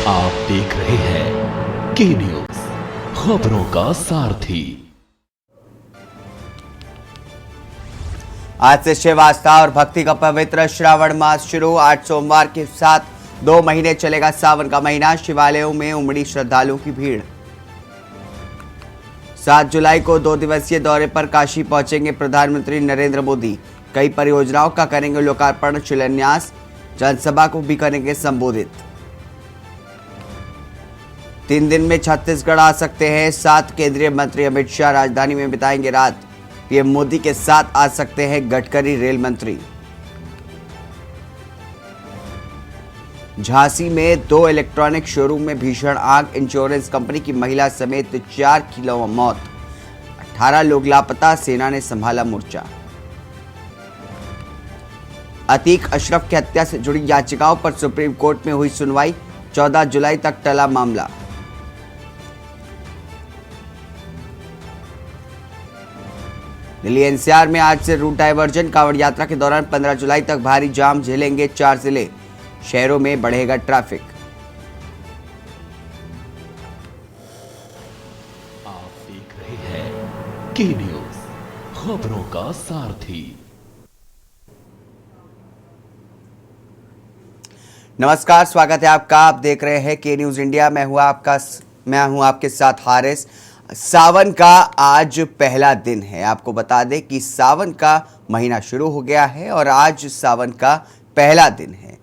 आप देख रहे हैं के न्यूज, खबरों का सारथी। आज से शिव आस्था और भक्ति का पवित्र श्रावण मास शुरू। 8 सोमवार के साथ 2 महीने चलेगा सावन का महीना। शिवालयों में उमड़ी श्रद्धालुओं की भीड़। 7 जुलाई को 2 दिवसीय दौरे पर काशी पहुंचेंगे प्रधानमंत्री नरेंद्र मोदी। कई परियोजनाओं का करेंगे लोकार्पण शिलान्यास। जनसभा को भी करेंगे संबोधित। 3 दिन में छत्तीसगढ़ आ सकते हैं 7 केंद्रीय मंत्री। अमित शाह राजधानी में बिताएंगे रात। पीएम मोदी के साथ आ सकते हैं गडकरी रेल मंत्री। झांसी में 2 इलेक्ट्रॉनिक शोरूम में भीषण आग। इंश्योरेंस कंपनी की महिला समेत 4 की मौत। 18 लोग लापता। सेना ने संभाला मोर्चा। अतीक अशरफ की हत्या से जुड़ी याचिकाओं पर सुप्रीम कोर्ट में हुई सुनवाई। 14 जुलाई तक टला मामला। दिल्ली एनसीआर में आज से रूट डायवर्जन। कांवड़ यात्रा के दौरान 15 जुलाई तक भारी जाम झेलेंगे 4 जिले। शहरों में बढ़ेगा ट्रैफिक। आप देख रहे हैं के न्यूज, खबरों का सारथी। नमस्कार, स्वागत है आपका। आप देख रहे हैं के न्यूज इंडिया। मैं हूं आपके साथ हारिस। सावन का आज पहला दिन है। आपको बता दें कि सावन का महीना शुरू हो गया है और आज सावन का पहला दिन है।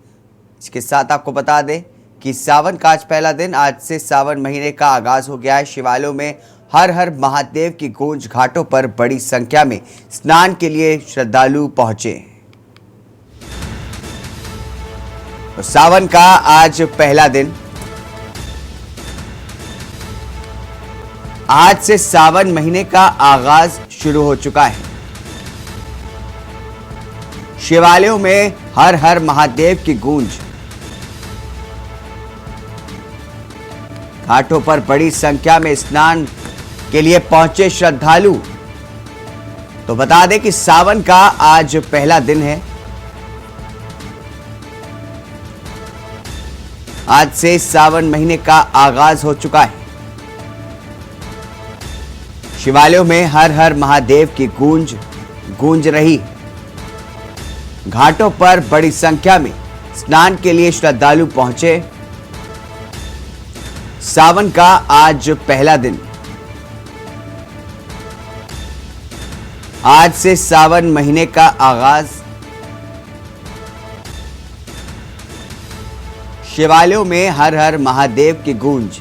इसके साथ आपको बता दें कि सावन का आज पहला दिन। आज से सावन महीने का आगाज हो गया है। शिवालयों में हर हर महादेव की गूंज। घाटों पर बड़ी संख्या में स्नान के लिए श्रद्धालु पहुंचे। तो सावन का आज पहला दिन। आज से सावन महीने का आगाज शुरू हो चुका है। शिवालयों में हर हर महादेव की गूंज। घाटों पर बड़ी संख्या में स्नान के लिए पहुंचे श्रद्धालु। तो बता दें कि सावन का आज पहला दिन है। आज से सावन महीने का आगाज हो चुका है। शिवालयों में हर हर महादेव की गूंज रही। घाटों पर बड़ी संख्या में स्नान के लिए श्रद्धालु पहुंचे। सावन का आज पहला दिन। आज से सावन महीने का आगाज। शिवालयों में हर हर महादेव की गूंज।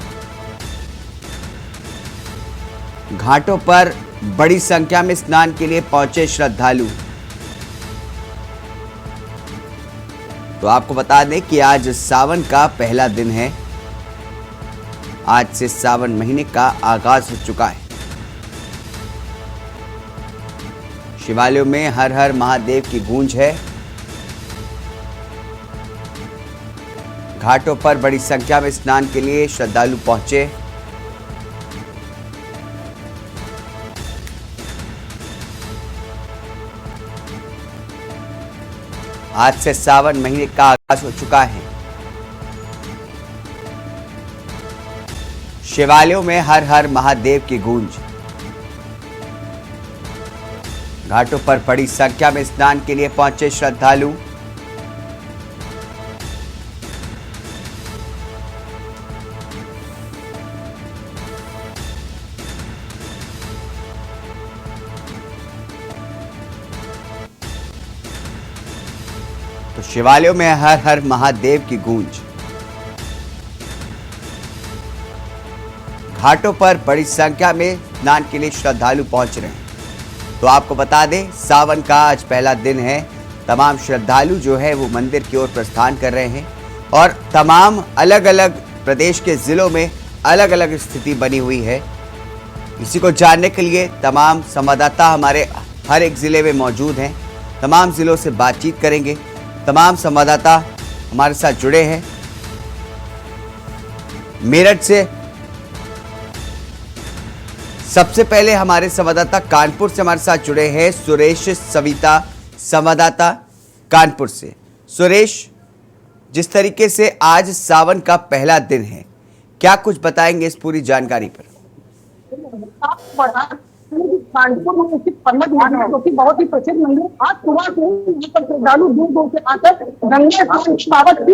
घाटों पर बड़ी संख्या में स्नान के लिए पहुंचे श्रद्धालु। तो आपको बता दें कि आज सावन का पहला दिन है। आज से सावन महीने का आगाज हो चुका है। शिवालयों में हर हर महादेव की गूंज है। घाटों पर बड़ी संख्या में स्नान के लिए श्रद्धालु पहुंचे। आज से सावन महीने का आगाज हो चुका है। शिवालयों में हर हर महादेव की गूंज। घाटों पर बड़ी संख्या में स्नान के लिए पहुंचे श्रद्धालु। तो शिवालयों में हर हर महादेव की गूंज। घाटों पर बड़ी संख्या में स्नान के लिए श्रद्धालु पहुंच रहे हैं। तो आपको बता दें सावन का आज पहला दिन है। तमाम श्रद्धालु जो है वो मंदिर की ओर प्रस्थान कर रहे हैं और तमाम अलग अलग प्रदेश के जिलों में अलग अलग स्थिति बनी हुई है। इसी को जानने के लिए तमाम संवाददाता हमारे हर एक जिले में मौजूद हैं। तमाम जिलों से बातचीत करेंगे। तमाम संवाददाता हमारे साथ जुड़े हैं। मेरठ से सबसे पहले हमारे संवाददाता कानपुर से हमारे साथ जुड़े हैं सुरेश सविता, संवाददाता कानपुर से। सुरेश, जिस तरीके से आज सावन का पहला दिन है, क्या कुछ बताएंगे इस पूरी जानकारी पर? कानपुर में स्थित पर्वत मंदिर जो कि बहुत ही प्रसिद्ध मंदिर, आज सुबह से यहाँ पर श्रद्धालु दूर दूर से आकर गंगे पावन की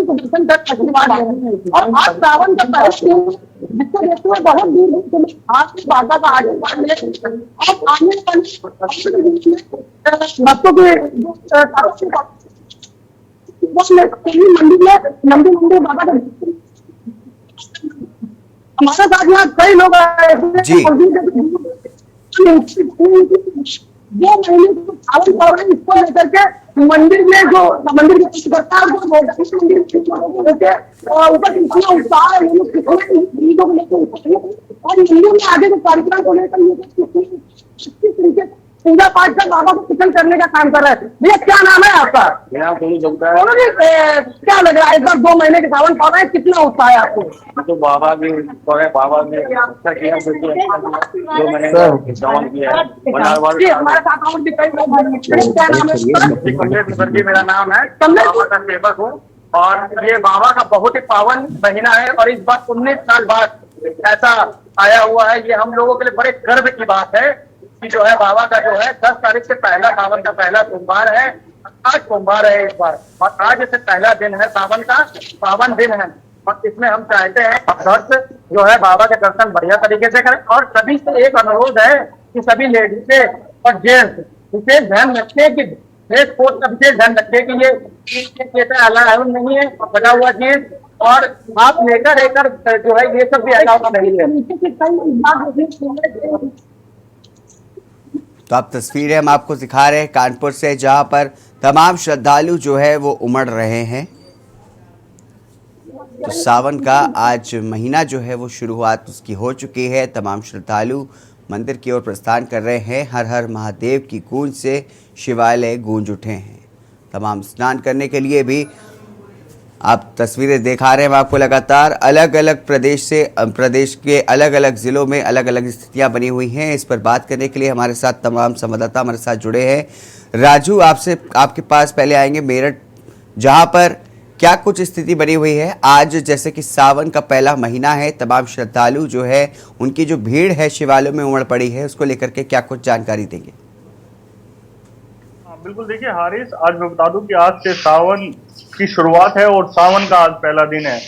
दर्शन कर आशीर्वाद ले रहे हैं। और आज सावन का पहला दिन जिसको देखते हुए बहुत दूर दूर से लोग आज बाबा का आशीर्वाद ले रहे हैं। और आने वाले भक्तों के मंदिर बाबा का हमारे साथ यहाँ कई लोग आए जी। 2 महीने सावन पड़ रहे इसको लेकर के मंदिर में जो मंदिर के सरकार जो मंदिर ऊपर इतना उत्साह है, लोग कितने को लेकर और मंदिर में आगे के कार्यक्रम को लेकर तरीके से पूजा पाठ का बाबा को किचन करने का काम कर रहा है। भैया क्या नाम है आपका? क्या लग रहा है इस बार 2 महीने के सावन पड़ रहे हैं, कितना उत्साह है आपको? तो बाबा ने अच्छा किया, 2 महीने सावन किया है। हमारे साथ और भी कई लोग, क्या नाम है? कमलेश मुखर्जी मेरा नाम है, बाबा का सेवक हूँ। और ये बाबा का बहुत ही पावन महीना है और इस बार 19 साल बाद ऐसा आया हुआ है। ये हम लोगों के लिए बड़े गर्व की बात है कि जो है बाबा का जो है 10 तारीख से पहला सावन का पहला सोमवार है। आज सोमवार है इस बार और आज से पहला दिन है सावन का पावन दिन है। और इसमें हम चाहते हैं भक्त जो है बाबा के दर्शन बढ़िया तरीके से करें। और सभी से एक अनुरोध है कि सभी लेडीज और जेंट्स विशेष ध्यान रखें कि ड्रेस कोड का विशेष ध्यान रखें कि ये अलाउ नहीं है बना हुआ चीज, और आप लेकर जो है ये सब भी अलाउ नहीं है। तो आप तस्वीरें हम आपको दिखा रहे हैं कानपुर से, जहां पर तमाम श्रद्धालु जो है वो उमड़ रहे हैं। तो सावन का आज महीना जो है वो शुरुआत उसकी हो चुकी है। तमाम श्रद्धालु मंदिर की ओर प्रस्थान कर रहे हैं। हर हर महादेव की गूंज से शिवालय गूंज उठे हैं। तमाम स्नान करने के लिए भी आप तस्वीरें दिखा रहे हैं हम आपको लगातार। अलग अलग प्रदेश के अलग अलग ज़िलों में अलग अलग स्थितियां बनी हुई हैं। इस पर बात करने के लिए हमारे साथ तमाम संवाददाता हमारे साथ जुड़े हैं। राजू, आपके पास पहले आएंगे मेरठ, जहां पर क्या कुछ स्थिति बनी हुई है आज, जैसे कि सावन का पहला महीना है, तमाम श्रद्धालु जो है उनकी जो भीड़ है शिवालयों में उमड़ पड़ी है, उसको लेकर के क्या कुछ जानकारी देंगे? बिल्कुल, देखिए हारिस, आज मैं बता दूं कि आज से सावन की शुरुआत है और सावन का आज पहला दिन है।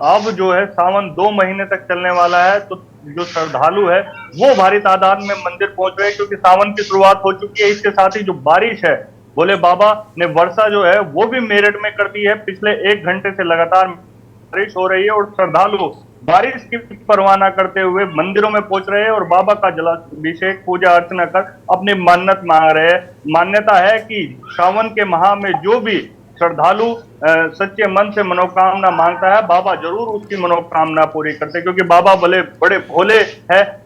अब जो है सावन 2 महीने तक चलने वाला है। तो जो श्रद्धालु है वो भारी तादाद में मंदिर पहुंच रहे हैं क्योंकि सावन की शुरुआत हो चुकी है। इसके साथ ही जो बारिश है, भोले बाबा ने वर्षा जो है वो भी मेरठ में कर दी है। पिछले 1 घंटे से लगातार बारिश हो रही है और श्रद्धालु बारिश की परवाह न करते हुए मंदिरों में पहुंच रहे हैं और बाबा का जलाभिषेक पूजा अर्चना कर अपनी मन्नत मांग रहे हैं। मान्यता है कि सावन के माह में जो भी श्रद्धालु सच्चे मन से मनोकामना मांगता है, बाबा जरूर उसकी मनोकामना पूरी करते हैं क्योंकि बाबा बड़े भोले है।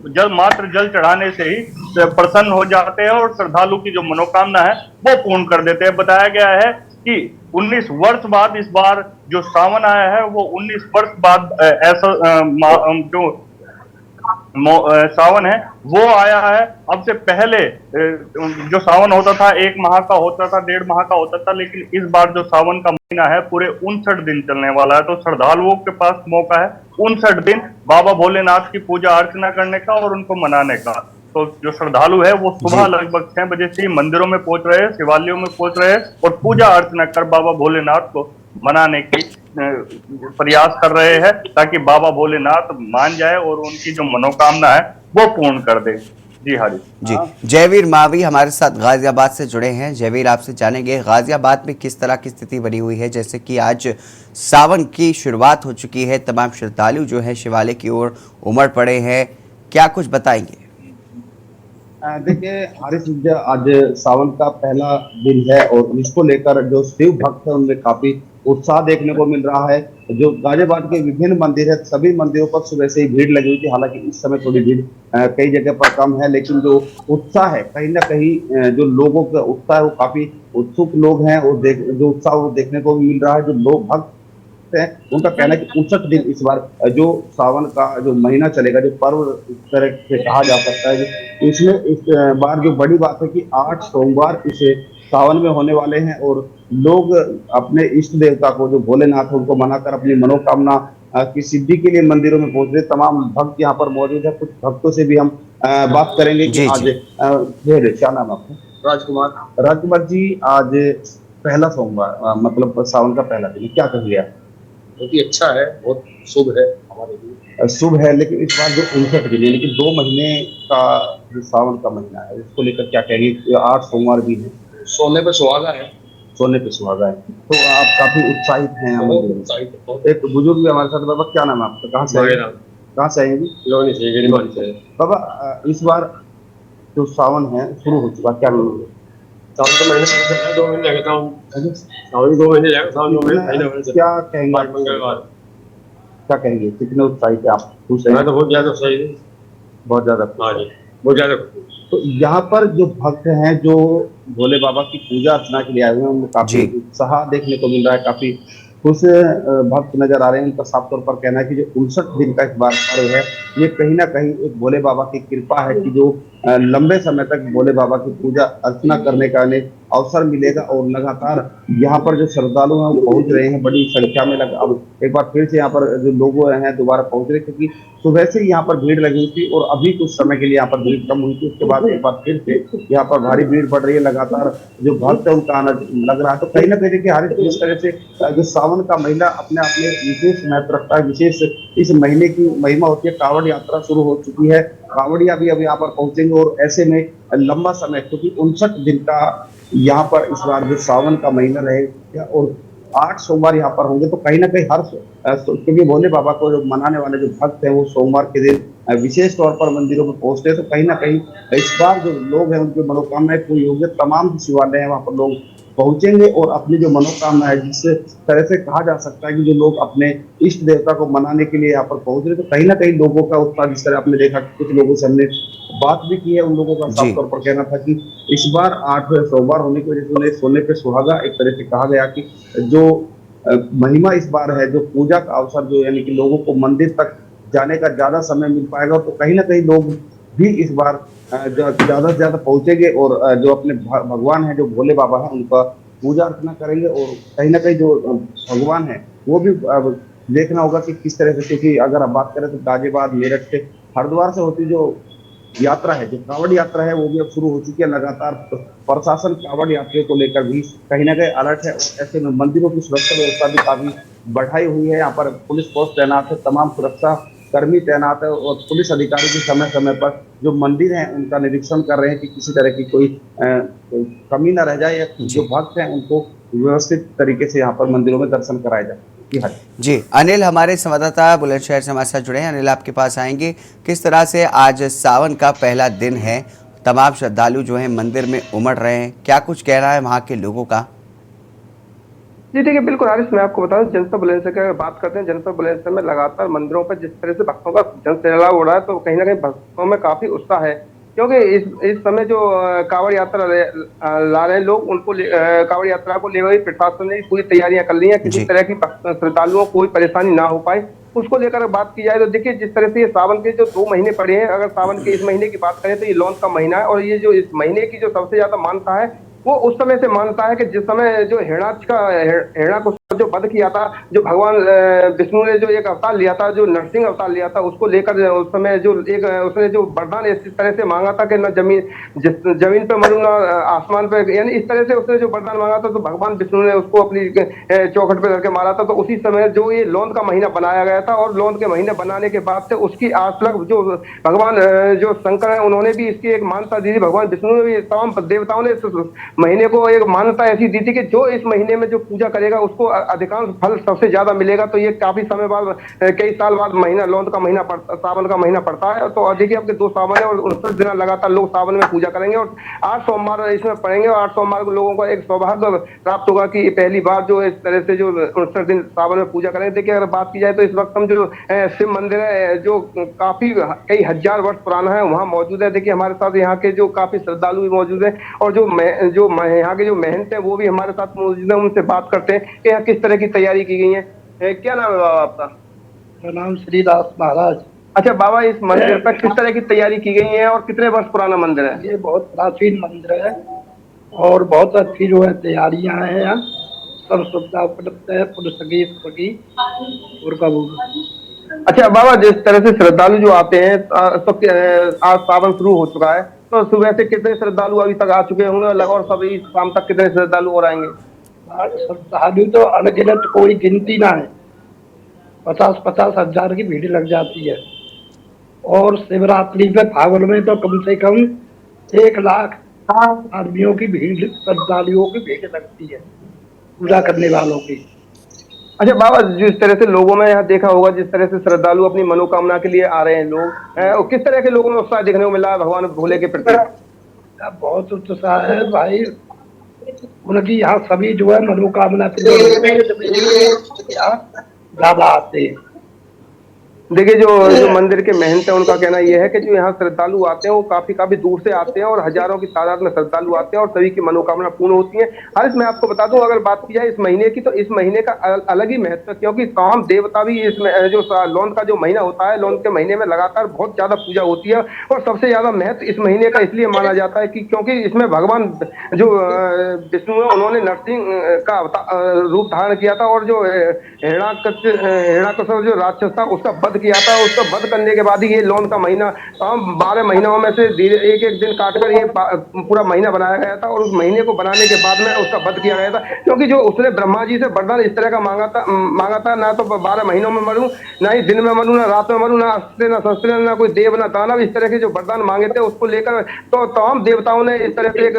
जल चढ़ाने से ही प्रसन्न हो जाते हैं और श्रद्धालु की जो मनोकामना है वो पूर्ण कर देते हैं। बताया गया है कि 19 वर्ष बाद इस बार जो सावन आया है वो 19 वर्ष बाद ऐसा जो सावन है वो आया है। अब से पहले जो सावन होता था 1 माह का होता था, 1.5 माह का होता था, लेकिन इस बार जो सावन का महीना है पूरे 59 दिन चलने वाला है। तो श्रद्धालुओं के पास मौका है 59 दिन बाबा भोलेनाथ की पूजा अर्चना करने का और उनको मनाने का। तो जो श्रद्धालु है वो सुबह लगभग 6 बजे से मंदिरों में पहुंच रहे हैं, शिवालयों में पहुंच रहे हैं और पूजा अर्चना कर बाबा भोलेनाथ को मनाने की प्रयास कर रहे हैं ताकि बाबा भोलेनाथ मान जाए और उनकी जो मनोकामना है वो पूर्ण कर दे। जी हारिस जी। जयवीर मावी हमारे साथ गाजियाबाद से जुड़े हैं। जयवीर, आपसे जानेंगे गाजियाबाद में किस तरह की स्थिति बनी हुई है, जैसे कि आज सावन की शुरुआत हो चुकी है, तमाम श्रद्धालु जो है शिवालय की ओर उमड़ पड़े हैं, क्या कुछ बताएंगे? देखिए हारिस, आज सावन का पहला दिन है और इसको लेकर जो शिव भक्त है उनमें काफी उत्साह देखने को मिल रहा है। जो गाजियाबाद के विभिन्न मंदिर है, सभी मंदिरों पर सुबह से ही भीड़ लगी हुई थी। हालांकि इस समय थोड़ी भीड़ कई जगह पर कम है, लेकिन जो उत्साह है कहीं ना कहीं जो लोगों का उत्साह है वो काफी उत्सुक लोग हैं और जो उत्साह वो देखने को मिल रहा है। जो लोग भक्त हैं उनका कहना है कि 59 दिन इस बार जो सावन का जो महीना चलेगा, जो पर्व इस तरह से कहा जा सकता है, इसमें इस बार जो बड़ी बात है कि 8 सोमवार इस सावन में होने वाले हैं और लोग अपने इष्ट देवता को जो भोलेनाथ है उनको मनाकर अपनी मनोकामना की सिद्धि के लिए मंदिरों में पहुंच रहे। तमाम भक्त यहाँ पर मौजूद है। कुछ भक्तों से भी हम बात करेंगे कि जी, आज जी। क्या नाम है आपका? राजकुमार जी, आज पहला सोमवार मतलब सावन का पहला दिन, क्या कहेंगे आप? बहुत ही अच्छा है, बहुत शुभ है हमारे लिए। शुभ है, लेकिन इस बार जो 59 दिन है, लेकिन 2 महीने का जो सावन का महीना है उसको लेकर क्या कहेंगे? 8 सोमवार भी है, सोने पे सुहागा है, सोने पे सुहागा है, तो आप काफी उत्साहित हैं। बहुत उत्साहित है, बहुत। एक बुजुर्ग भी हमारे साथ। बाबा क्या नाम है आपका? कहाँ से आए? कहाँ से आएंगे? लोनी से, गिरिबाड़ी से। बाबा इस बार जो सावन है शुरू हो चुका, क्या कहेंगे? सावन का महीना है, 2 महीने लगता हूँ। सावन 2 महीने जाएगा, सावन 2 महीने से। क्या कहेंगे? आज मंगलवार। क्या कहेंगे? कितने उत्साहित है आप? खुश हैं? मैं तो बहुत ज्यादा सही हूँ। बहुत ज्यादा। हाँ जी, बहुत ज्यादा। तो यहाँ पर जो भक्त हैं जो भोले बाबा की पूजा अर्चना के लिए आए हुए हैं, उनमें काफी जी। उत्साह देखने को मिल रहा है। काफी खुश भक्त नजर आ रहे हैं। उनका साफ तौर पर कहना है कि जो 59 दिन का इस बार पर्व है, ये कहीं ना कहीं एक भोले बाबा की कृपा है कि जो लंबे समय तक भोले बाबा की पूजा अर्चना करने का इन्हें अवसर मिलेगा। और लगातार यहाँ पर जो श्रद्धालु हैं वो पहुंच रहे हैं बड़ी संख्या में। अब एक बार फिर से यहाँ पर जो लोग हैं दोबारा पहुंच रहे, क्योंकि सुबह से ही यहाँ पर भीड़ लगी हुई थी और अभी कुछ समय के लिए यहाँ पर भीड़ कम हुई थी। उसके बाद एक बार फिर से यहाँ पर भारी भीड़ बढ़ रही है। लगातार जो भक्त है उनका आना लग रहा है। तो कहीं ना कहीं देखिए हर जिस तरह से जो सावन का महीना अपने आप में विशेष महत्व रखता है, विशेष इस महीने की महिमा होती है। कांवड़ यात्रा शुरू हो चुकी है, कांवड़िया भी अब यहाँ पर पहुंचेंगे और ऐसे में लंबा समय, क्योंकि 59 दिन का यहाँ पर इस बार जो सावन का महीना रहेगा और 8 सोमवार यहाँ पर होंगे, तो कहीं ना कहीं क्योंकि भोले बाबा को जो मनाने वाले जो भक्त हैं वो सोमवार के दिन विशेष तौर पर मंदिरों में पहुंचते हैं। तो कहीं ना कहीं इस बार जो लोग हैं उनकी मनोकामनाएं पूरी होंगी। तमाम जो शिवालय हैं वहाँ पर लोग पहुंचेंगे और अपनी जो मनोकामना है, जिस तरह से कहा जा सकता है कि जो लोग अपने इष्ट देवता को मनाने के लिए यहाँ पर पहुंच रहे, तो कहीं ना कहीं लोगों का उत्साह, जिस तरह आपने देखा कुछ लोगों से हमने बात भी की है, उन लोगों का साफ तौर पर कहना था कि इस बार 8 सोमवार होने की वजह से उन्हें सोने पे सुहागा एक तरह से कहा गया कि जो महिमा इस बार है, जो पूजा का अवसर जो यानी कि लोगों को मंदिर तक जाने का ज्यादा समय मिल पाएगा, तो कहीं ना कहीं लोग भी इस बार ज्यादा से ज्यादा पहुंचेंगे और जो अपने भगवान है जो भोले बाबा है उनका पूजा अर्चना करेंगे। और कहीं ना कहीं जो भगवान है वो भी देखना होगा कि किस तरह से, क्योंकि अगर आप बात करें तो गाजियाबाद, मेरठ से, हरिद्वार से होती जो यात्रा है, जो कांवड़ यात्रा है, वो भी अब शुरू हो चुकी है। लगातार प्रशासन कांवड़ यात्रियों को लेकर भी कहीं ना कहीं अलर्ट है। ऐसे में मंदिरों की सुरक्षा व्यवस्था भी काफी बढ़ाई हुई है। यहाँ पर पुलिस फोर्स तैनात है, तमाम सुरक्षा कर्मी तैनात है और पुलिस अधिकारी भी समय समय पर जो मंदिर हैं उनका निरीक्षण कर रहे हैं कि किसी तरह की कोई कमी ना रह जाए, या जो भक्त हैं उनको व्यवस्थित तरीके से यहाँ पर मंदिरों में दर्शन कराया जाए। जी, अनिल हमारे संवाददाता बुलंदशहर से हमारे साथ जुड़े हैं। अनिल, आपके पास आएंगे। किस तरह से आज सावन का पहला दिन है, तमाम श्रद्धालु जो हैं मंदिर में उमड़ रहे हैं, क्या कुछ कहना है वहाँ के लोगों का? जी देखिए, बिल्कुल हारिस, मैं आपको बता दूं, जनपद बुलंदशहर की अगर बात करते हैं, जनपद बुलंदशहर में लगातार मंदिरों पर जिस तरह से भक्तों का जनसैलाब हो रहा है, तो कहीं ना कहीं भक्तों में काफी उत्साह है। क्योंकि इस समय जो कांवड़ यात्रा ला रहे हैं लोग, उनको कांवड़ यात्रा को लेकर ही प्रशासन ने पूरी तैयारियां कर ली हैं। किसी तरह की श्रद्धालुओं को कोई परेशानी ना हो पाए, उसको लेकर बात की जाए तो देखिए जिस तरह से ये सावन के जो 2 महीने पड़े हैं, अगर सावन के इस महीने की बात करें तो ये लौन का महीना है। और ये जो इस महीने की जो सबसे ज्यादा मान्यता है वो उस समय से मानता है कि जिस समय जो हिरण्य को जो वध किया था, जो भगवान विष्णु ने जो एक अवतार लिया था, जो नरसिंह अवतार लिया था, उसको लेकर उस समय जो एक उसने जो वरदान इस तरह से मांगा था कि न जमीन पे मरूं ना आसमान पे, यानी इस तरह से उसने जो वरदान मांगा था, तो भगवान विष्णु ने उसको अपनी चौखट पे करके मारा था। तो उसी समय जो ये लौन का महीना बनाया गया था, और लौन के महीने बनाने के बाद से उसकी आज तक जो भगवान जो शंकर है उन्होंने भी इसकी एक मान्यता दी थी। भगवान विष्णु ने भी, तमाम देवताओं ने इस महीने को एक मान्यता ऐसी दी थी कि जो इस महीने में जो पूजा करेगा उसको अधिकांश फल सबसे ज्यादा मिलेगा। तो ये काफी समय बाद, कई साल बाद महीना लौन का महीना सावन का महीना पड़ता है। तो देखिए अब के 2 सावन है और 59 दिन लगातार लोग सावन में पूजा करेंगे और 8 सोमवार इसमें पड़ेंगे। और 8 सोमवार को लोगों को एक सौभाग्य प्राप्त होगा कि पहली बार जो इस तरह से जो 59 दिन सावन में पूजा करेंगे। देखिए अगर बात की जाए तो इस वक्त हम जो शिव मंदिर है जो काफी कई हजार वर्ष पुराना है वहाँ मौजूद है। देखिए हमारे साथ यहाँ के जो काफी श्रद्धालु भी मौजूद है और जो यहाँ के जो महंत है वो भी हमारे साथ मौजूद है। उनसे बात करते हैं कि यहाँ किस तरह की तैयारी की गई है। क्या नाम है बाबा आपका? मेरा नाम श्रीदास महाराज। अच्छा बाबा, इस मंदिर पर किस तरह की तैयारी की गई है और कितने वर्ष पुराना मंदिर है? ये बहुत प्राचीन मंदिर है और बहुत अच्छी जो है तैयारियां हैं यहाँ, सब सुविधा उपलब्ध है पुलिस की और कबूल। अच्छा बाबा, जिस तरह से श्रद्धालु जो आते हैं तो आज सावन शुरू हो चुका है, तो सुबह से कितने श्रद्धालु अभी तक आ चुके होंगे और सभी शाम तक कितने श्रद्धालु और आएंगे? श्रद्धालु तो अनगिनत, कोई गिनती ना है, 50-50 हजार की भीड़ लग जाती है। और शिवरात्रि पे फागुन में तो कम से कम 1 लाख आदमियों की भीड़, श्रद्धालुओं की भीड़ लगती है पूजा करने वालों की। अच्छा बाबा, जिस तरह से लोगों में यहाँ देखा होगा, जिस तरह से श्रद्धालु अपनी मनोकामना के लिए आ रहे हैं लोग, किस तरह के लोगों में उत्साह देखने को मिला है भगवान भोले के प्रति? बहुत उत्साह है भाई, उनकी यहाँ सभी जो है मनोकामना ज्यादा आते हैं। देखिए, जो मंदिर के महंत है उनका कहना यह है कि जो यहाँ श्रद्धालु आते हैं वो काफी दूर से आते हैं और हजारों की तादाद में श्रद्धालु आते हैं और सभी की मनोकामना पूर्ण होती है। हारिस, मैं आपको बता दूं, अगर बात की जाए इस महीने की, तो इस महीने का अलग ही महत्व है, क्योंकि तमाम देवता भी इसमें जो लौन का जो महीना होता है, लौन के महीने में लगातार बहुत ज्यादा पूजा होती है और सबसे ज्यादा महत्व इस महीने का इसलिए माना जाता है कि क्योंकि इसमें भगवान जो विष्णु है उन्होंने नरसिंह का रूप धारण किया था और जो हिरण्याकश्यप जो राक्षस था उसका वध किया था। उसका वध करने के बाद ही ये लौन का महीना 12 महीनों में से एक दिन काटकर ये पूरा महीना बनाया गया था और उस महीने को बनाने के बाद में उसका वध किया गया था, क्योंकि जो उसने ब्रह्मा जी से वरदान इस तरह का मांगा था, ना तो 12 महीनों में मरूं, ना ही दिन में मरूं, ना रात में मरूं, ना अस्त्र ना शस्त्र, ना कोई देव ना दानव, इस तरह के जो वरदान मांगे थे उसको लेकर तो तमाम देवताओं ने इस तरह से एक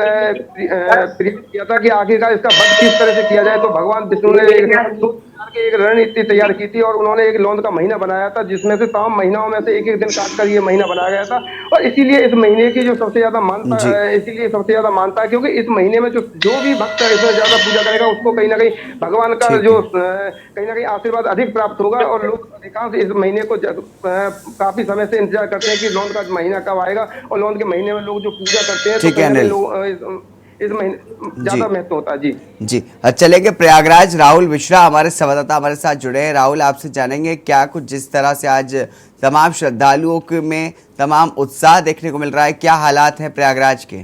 किया था कि आखिरकार इसका वध किस तरह से किया जाए। तो भगवान विष्णु ने एक रणनीति तैयार की थी और उन्होंने एक लौन का महीना बनाया था, जिसमें से तमाम महीनों में से एक दिन काटकर ये महीना बनाया गया था। और इसीलिए इस महीने की जो सबसे ज्यादा मानता है, इसीलिए सबसे ज्यादा मानता है क्योंकि इस महीने में जो भी भक्त इसमें ज्यादा पूजा करेगा उसको कहीं ना कहीं भगवान का जो कहीं ना कहीं आशीर्वाद अधिक प्राप्त होगा। और लोग अधिकांश इस महीने को काफी समय से इंतजार करते हैं कि लौन का महीना कब आएगा, और लौन के महीने में लोग जो पूजा करते हैं इस महीने ज्यादा महत्व होता है। जी चलेंगे प्रयागराज। राहुल मिश्रा हमारे संवाददाता हमारे साथ जुड़े हैं। राहुल, आपसे जानेंगे क्या कुछ जिस तरह से आज तमाम श्रद्धालुओं में तमाम उत्साह देखने को मिल रहा है, क्या हालात हैं प्रयागराज के?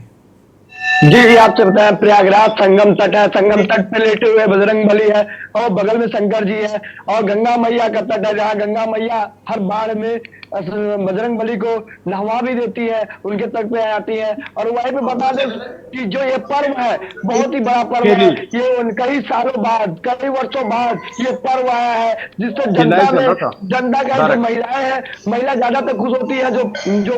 जी, आपसे बताएं, प्रयागराज संगम तट है, संगम तट पे लेटे हुए बजरंग बली है और बगल में शंकर जी है और गंगा मैया का तट है, जहाँ गंगा मैया हर बाढ़ में बजरंग बली को नहवा भी देती है, उनके तट पे आती है। और वहीं पे बता दें कि जो ये पर्व है बहुत ही बड़ा पर्व है, ये कई सालों बाद, कई वर्षों बाद ये पर्व आया है, जिससे जनता का जो महिलाएं हैं, महिला ज्यादातर खुश होती है। जो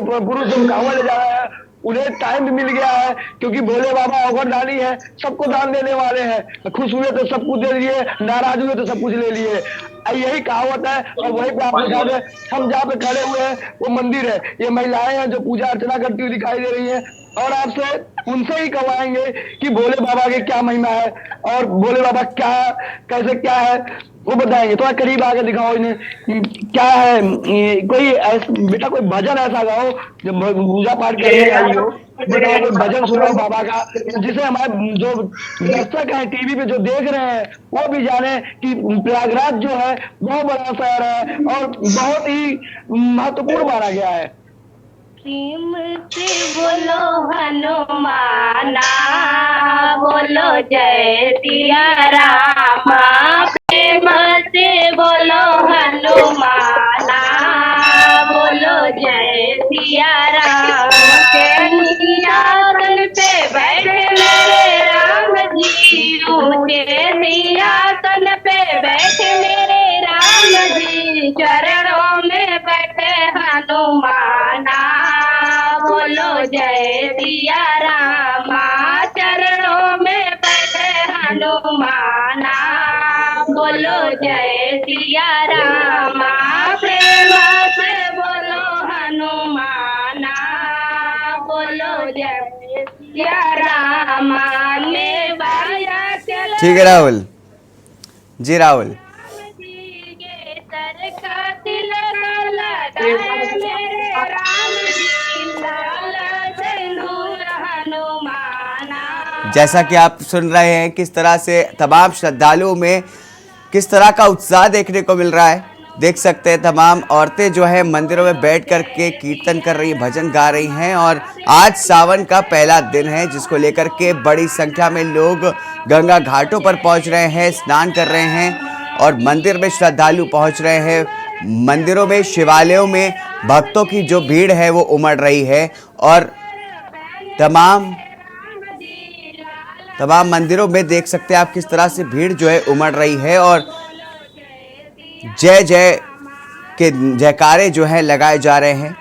पुरुष मुकाबला ले जा रहा है उन्हें टाइम भी मिल गया है, क्योंकि भोले बाबा अवगढ़ डाली है, सबको दान देने वाले हैं। खुश हुए तो सब कुछ दे लिए, नाराज हुए तो सब कुछ ले लिए, यही कहावत है। और वहीं पे आप बता दें, हम जहाँ पे खड़े हुए हैं वो मंदिर है, ये महिलाएं हैं जो पूजा अर्चना करती हुई दिखाई दे रही है। और आपसे उनसे ही करवाएंगे कि भोले बाबा के क्या महिमा है और भोले बाबा कैसे क्या है वो बताएंगे। थोड़ा करीब आके दिखाओ इन्हें, क्या है कोई बेटा कोई भजन ऐसा गाओ जब पूजा पाठ करने आई हो, बताओ कोई भजन सुनाओ बाबा का, जिसे हमारे जो दर्शक हैं टीवी पे जो देख रहे हैं वो भी जाने कि प्रयागराज जो है बहुत बड़ा शहर है और बहुत ही महत्वपूर्ण माना गया है। प्रेम से बोलो हनुमाना, बोलो जय सिया रामा, प्रेम से बोलो हनुमाना, बोलो जय सिया राम। सिंहासन पे बैठे मेरे राम जी, ऊंचे सिंहासन पे बैठे मेरे राम जी, चरणों में बैठे हनुमाना, बोलो जय सिया रामा, चरणों में बैठे हनुमाना, बोलो जय सिया रामा, प्रेम से बोलो हनुमाना, बोलो जय सिया रामा। ठीक है राहुल जी। राहुल जैसा कि आप सुन रहे हैं किस तरह से तमाम श्रद्धालुओं में किस तरह का उत्साह देखने को मिल रहा है, देख सकते हैं तमाम औरतें जो है मंदिरों में बैठ कर के कीर्तन कर रही, भजन गा रही हैं। और आज सावन का पहला दिन है, जिसको लेकर के बड़ी संख्या में लोग गंगा घाटों पर पहुंच रहे हैं, स्नान कर रहे हैं और मंदिर में श्रद्धालु पहुंच रहे हैं। मंदिरों में, शिवालयों में भक्तों की जो भीड़ है वो उमड़ रही है और तमाम मंदिरों में देख सकते हैं आप किस तरह से भीड़ जो है उमड़ रही है और जय जय के जयकारे जो है लगाए जा रहे हैं।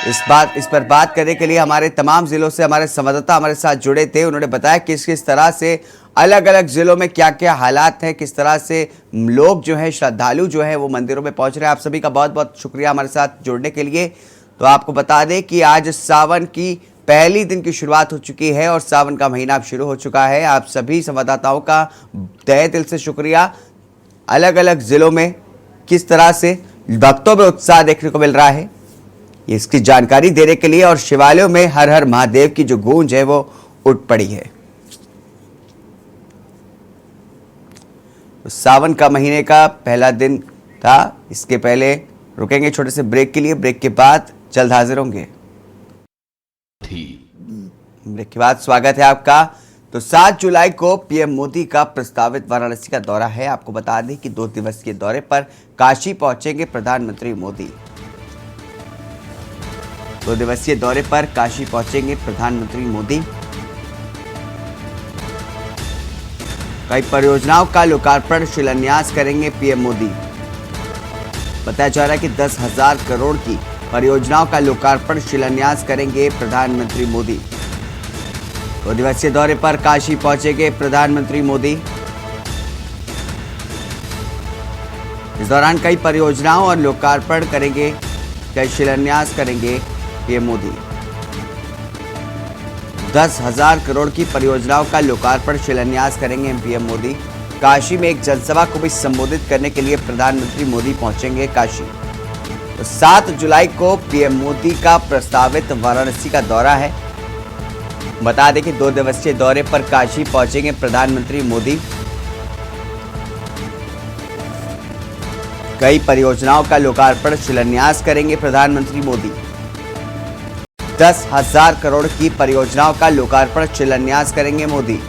इस पर बात करने के लिए हमारे तमाम जिलों से हमारे संवाददाता हमारे साथ जुड़े थे। उन्होंने बताया किस किस तरह से अलग अलग जिलों में क्या क्या हालात हैं, किस तरह से लोग जो है, श्रद्धालु जो है वो मंदिरों में पहुंच रहे हैं। आप सभी का बहुत बहुत शुक्रिया हमारे साथ जुड़ने के लिए। तो आपको बता दें कि आज सावन की पहली दिन की शुरुआत हो चुकी है और सावन का महीना अब शुरू हो चुका है। आप सभी संवाददाताओं का तहे दिल से शुक्रिया। अलग अलग जिलों में किस तरह से भक्तों में उत्साह देखने को मिल रहा है, इसकी जानकारी देने के लिए और शिवालयों में हर हर महादेव की जो गूंज है वो उठ पड़ी है। सावन का महीने का पहला दिन था। इसके पहले रुकेंगे छोटे से ब्रेक के लिए, ब्रेक के बाद जल्द हाजिर होंगे। ब्रेक के बाद स्वागत है आपका। तो 7 जुलाई को पीएम मोदी का प्रस्तावित वाराणसी का दौरा है। आपको बता दें कि 2 दिवसीय दौरे पर काशी पहुंचेंगे प्रधानमंत्री मोदी। 2 दिवसीय दौरे पर काशी पहुंचेंगे प्रधानमंत्री मोदी। कई परियोजनाओं का लोकार्पण, शिलान्यास करेंगे पीएम मोदी। बताया जा रहा है कि 10,000 करोड़ की परियोजनाओं का लोकार्पण, शिलान्यास करेंगे प्रधानमंत्री मोदी। 2 दिवसीय दौरे पर काशी पहुंचेंगे प्रधानमंत्री मोदी। इस दौरान कई परियोजनाओं और लोकार्पण करेंगे, कई शिलान्यास करेंगे पीएम मोदी। 10,000 करोड़ की परियोजनाओं का लोकार्पण, शिलान्यास करेंगे पीएम मोदी। काशी में एक जनसभा को भी संबोधित करने के लिए प्रधानमंत्री मोदी पहुंचेंगे काशी। तो 7 जुलाई को पीएम मोदी का प्रस्तावित वाराणसी का दौरा है। बता दें कि 2 दिवसीय दौरे पर काशी पहुंचेंगे प्रधानमंत्री मोदी। कई परियोजनाओं का लोकार्पण, शिलान्यास करेंगे प्रधानमंत्री मोदी। 10,000 करोड़ की परियोजनाओं का लोकार्पण, शिलान्यास करेंगे मोदी।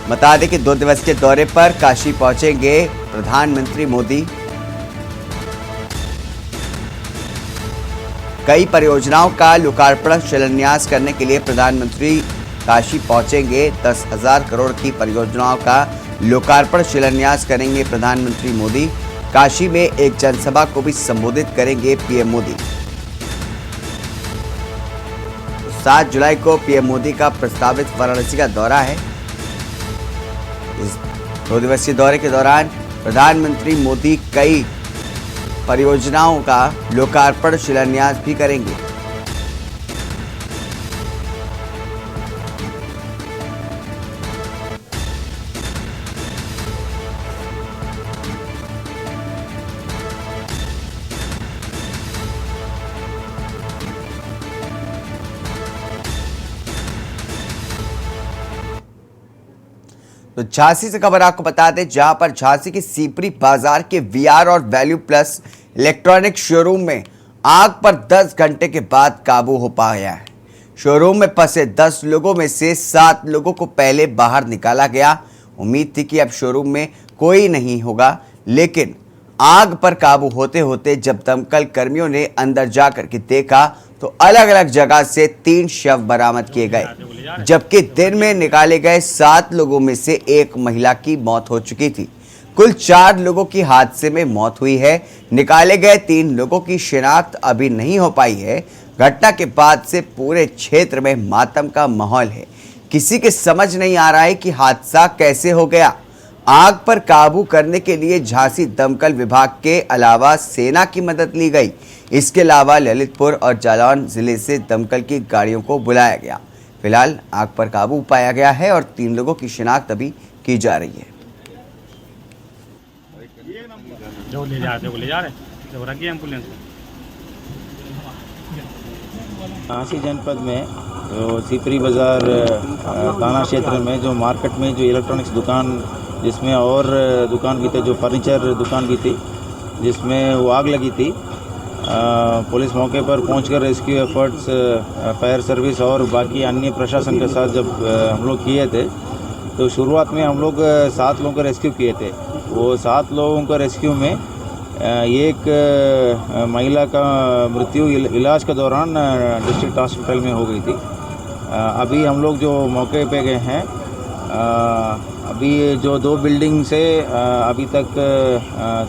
बता दें कि 2 दिवसीय दौरे पर काशी पहुंचेंगे प्रधानमंत्री मोदी। कई परियोजनाओं का लोकार्पण, शिलान्यास करने के लिए प्रधानमंत्री काशी पहुंचेंगे। 10,000 करोड़ की परियोजनाओं का लोकार्पण, शिलान्यास करेंगे प्रधानमंत्री मोदी। काशी में एक जनसभा को भी संबोधित करेंगे पीएम मोदी। 7 जुलाई को पीएम मोदी का प्रस्तावित वाराणसी का दौरा है। इस 2 दिवसीय दौरे के दौरान प्रधानमंत्री मोदी कई परियोजनाओं का लोकार्पण, शिलान्यास भी करेंगे। तो झांसी से खबर आपको बता दें, जहां पर झांसी की सीपरी बाजार के वीआर और वैल्यू प्लस इलेक्ट्रॉनिक शोरूम में आग पर 10 घंटे के बाद काबू हो पाया है। शोरूम में फंसे 10 लोगों में से 7 लोगों को पहले बाहर निकाला गया। उम्मीद थी कि अब शोरूम में कोई नहीं होगा, लेकिन आग पर काबू होते होते जब दमकल कर्मियों ने अंदर जाकर के देखा तो अलग अलग जगह से 3 शव बरामद किए गए, जबकि दिन में निकाले गए 7 लोगों में से 1 महिला की मौत हो चुकी थी। कुल 4 लोगों की हादसे में मौत हुई है। निकाले गए 3 लोगों की शिनाख्त अभी नहीं हो पाई है। घटना के बाद से पूरे क्षेत्र में मातम का माहौल है। किसी के समझ नहीं आ रहा है कि हादसा कैसे हो गया। आग पर काबू करने के लिए झांसी दमकल विभाग के अलावा सेना की मदद ली गई। इसके अलावा ललितपुर और जालौन जिले से दमकल की गाड़ियों को बुलाया गया। फिलहाल आग पर काबू पाया गया है और 3 लोगों की शिनाख्त अभी की जा रही है। जो ले जा रहे जो रखी एम्बुलेंस। झांसी जनपद में जो सीपरी बाजार थाना क्षेत्र में जो मार्केट में जो इलेक्ट्रॉनिक्स दुकान जिसमें और दुकान भी थे, जो फर्नीचर दुकान भी थी, जिसमें वो आग लगी थी। पुलिस मौके पर पहुंचकर रेस्क्यू एफर्ट्स, फायर सर्विस और बाकी अन्य प्रशासन के साथ जब हम लोग किए थे, तो शुरुआत में हम लोग 7 लोगों को रेस्क्यू किए थे। वो 7 लोगों का रेस्क्यू में एक महिला का मृत्यु इलाज के दौरान डिस्ट्रिक्ट हॉस्पिटल में हो गई थी। अभी हम लोग जो मौके पे गए हैं, अभी जो 2 बिल्डिंग से अभी तक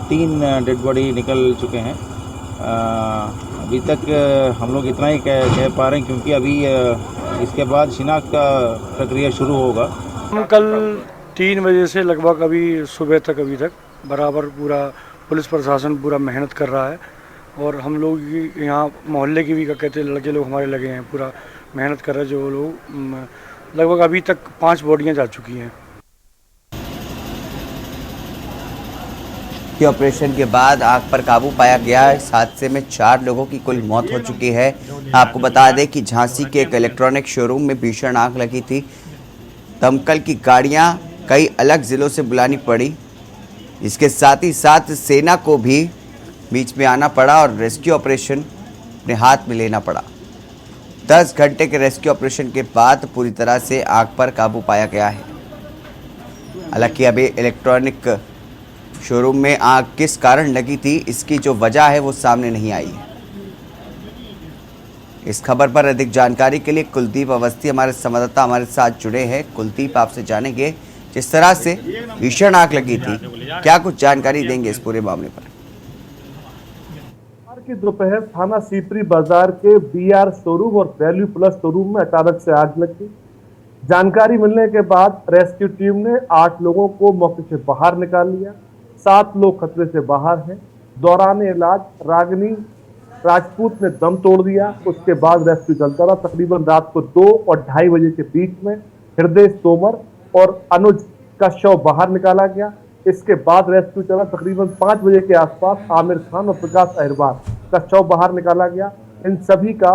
3 डेड बॉडी निकल चुके हैं। अभी तक हम लोग इतना ही कह पा रहे हैं, क्योंकि अभी इसके बाद शिनाख्त का प्रक्रिया शुरू होगा। हम कल 3 बजे से लगभग अभी सुबह तक अभी तक बराबर पूरा पुलिस प्रशासन पूरा मेहनत कर रहा है, और हम लोग यहाँ मोहल्ले की भी क्या कहते हैं लड़के लोग हमारे लगे हैं, पूरा मेहनत कर रहे हैं। जो लोग लगभग अभी तक 5 बॉडियाँ जा चुकी हैं। के ऑपरेशन के बाद आग पर काबू पाया गया। इस हादसे में 4 लोगों की कुल मौत हो चुकी है। आपको बता दें कि झांसी के एक इलेक्ट्रॉनिक शोरूम में भीषण आग लगी थी। दमकल की गाड़ियां कई अलग जिलों से बुलानी पड़ी। इसके साथ ही साथ सेना को भी बीच में आना पड़ा और रेस्क्यू ऑपरेशन अपने हाथ में लेना पड़ा। 10 घंटे के रेस्क्यू ऑपरेशन के बाद पूरी तरह से आग पर काबू पाया गया है। हालांकि अभी इलेक्ट्रॉनिक शोरूम में आग किस कारण लगी थी, इसकी जो वजह है वो सामने नहीं आई है। इस खबर पर अधिक जानकारी के लिए कुलदीप अवस्थी हमारे संवाददाता हमारे साथ जुड़े हैं। कुलदीप, आपसे जानेंगे जिस तरह से भीषण आग लगी थी, क्या कुछ जानकारी देंगे इस पूरे मामले पर? की दोपहर थाना सीपरी बाजार के बीआर शोरूम और वैल्यू प्लस शोरूम में अचानक से आग लगी। जानकारी मिलने के बाद रेस्क्यू टीम ने 8 लोगों को मौके से बाहर निकाल लिया। 7 लोग खतरे से बाहर हैं। दौरान इलाज रागिनी राजपूत ने दम तोड़ दिया। उसके बाद रेस्क्यू चलता रहा। तकरीबन रात को 2 और 2:30 बजे के बीच में हृदय तोमर और अनुज का शव बाहर निकाला गया। इसके बाद रेस्क्यू चला। तकरीबन 5 बजे के आसपास आमिर खान और प्रकाश अहिरवार का शव बाहर निकाला गया। इन सभी का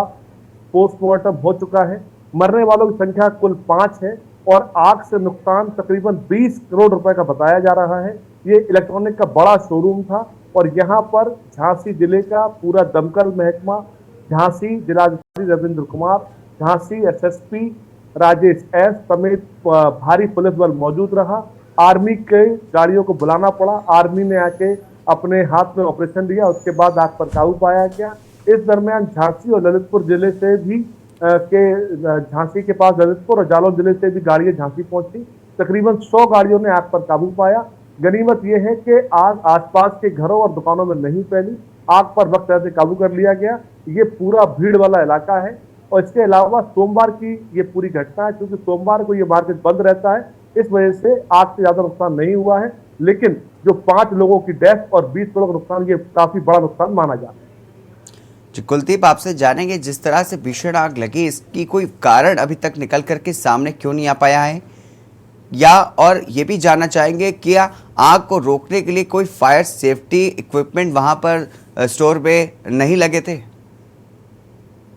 पोस्टमार्टम हो चुका है। मरने वालों की संख्या कुल 5 है और आग से नुकसान तकरीबन 20 करोड़ रुपए का बताया जा रहा है। ये इलेक्ट्रॉनिक का बड़ा शोरूम था और यहाँ पर झांसी जिले का पूरा दमकल महकमा, झांसी जिलाधिकारी रविंद्र कुमार, झांसी एसएसपी राजेश एस समेत भारी पुलिस बल मौजूद रहा। आर्मी के गाड़ियों को बुलाना पड़ा। आर्मी ने आके अपने हाथ में ऑपरेशन लिया। उसके बाद आग पर काबू पाया गया। इस दरमियान झांसी और ललितपुर जिले से भी झांसी के पास ललितपुर और जालौन जिले से भी गाड़ियां झांसी पहुंची। तकरीबन 100 गाड़ियों ने आग पर काबू पाया। गनीमत यह है कि आग आसपास के घरों और दुकानों में नहीं फैली। आग पर वक्त रहते काबू कर लिया गया। ये पूरा भीड़ वाला इलाका है और इसके अलावा सोमवार की ये पूरी घटना है, क्योंकि सोमवार को ये मार्केट बंद रहता है। इस वजह से आग से ज्यादा नुकसान नहीं हुआ है, लेकिन जो 5 लोगों की डेथ और 20 करोड़ का नुकसान, ये काफी बड़ा नुकसान माना जा रहा है। जी कुलदीप, आपसे जानेंगे जिस तरह से भीषण आग लगी, इसकी कोई कारण अभी तक निकल करके सामने क्यों नहीं आ पाया है, या और ये भी जानना चाहेंगे कि आग को रोकने के लिए कोई फायर सेफ्टी इक्विपमेंट वहां पर स्टोर पे नहीं लगे थे?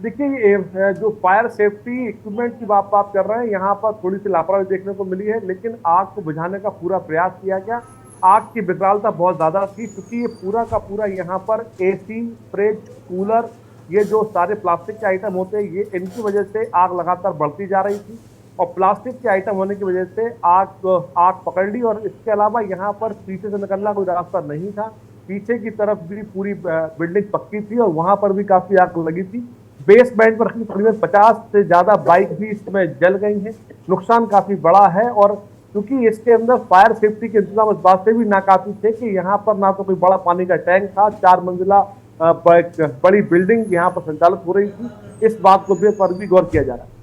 देखिए, जो फायर सेफ्टी इक्विपमेंट की बात कर रहे हैं, यहाँ पर थोड़ी सी लापरवाही देखने को मिली है, लेकिन आग को बुझाने का पूरा प्रयास किया गया। आग की विकरालता बहुत ज्यादा थी, क्योंकि ये पूरा का पूरा यहाँ पर एसी, फ्रिज, कूलर, ये जो सारे प्लास्टिक के आइटम होते हैं, ये इनकी वजह से आग लगातार बढ़ती जा रही थी और प्लास्टिक के आइटम होने की वजह से आग पकड़ ली। और इसके अलावा यहाँ पर पीछे से निकलना कोई रास्ता नहीं था। पीछे की तरफ भी पूरी बिल्डिंग पक्की थी और वहां पर भी काफी आग लगी थी। बेसमेंट पर तकरीबन 50 से ज्यादा बाइक भी इसमें जल गई हैं। नुकसान काफी बड़ा है और क्योंकि इसके अंदर फायर सेफ्टी के इंतजाम इस बात से भी नाकाफी थे कि यहाँ पर ना तो कोई बड़ा पानी का टैंक था, 4 मंजिला बड़ी बिल्डिंग यहाँ पर संचालित हो रही थी। इस बात को पर भी गौर किया जा रहा है।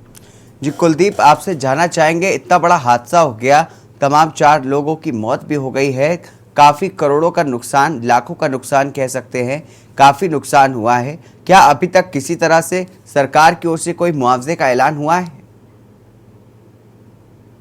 जी कुलदीप, आपसे जानना चाहेंगे, इतना बड़ा हादसा हो गया, तमाम 4 लोगों की मौत भी हो गई है, काफ़ी करोड़ों का नुकसान, लाखों का नुकसान कह सकते हैं, काफ़ी नुकसान हुआ है। क्या अभी तक किसी तरह से सरकार की ओर से कोई मुआवजे का ऐलान हुआ है?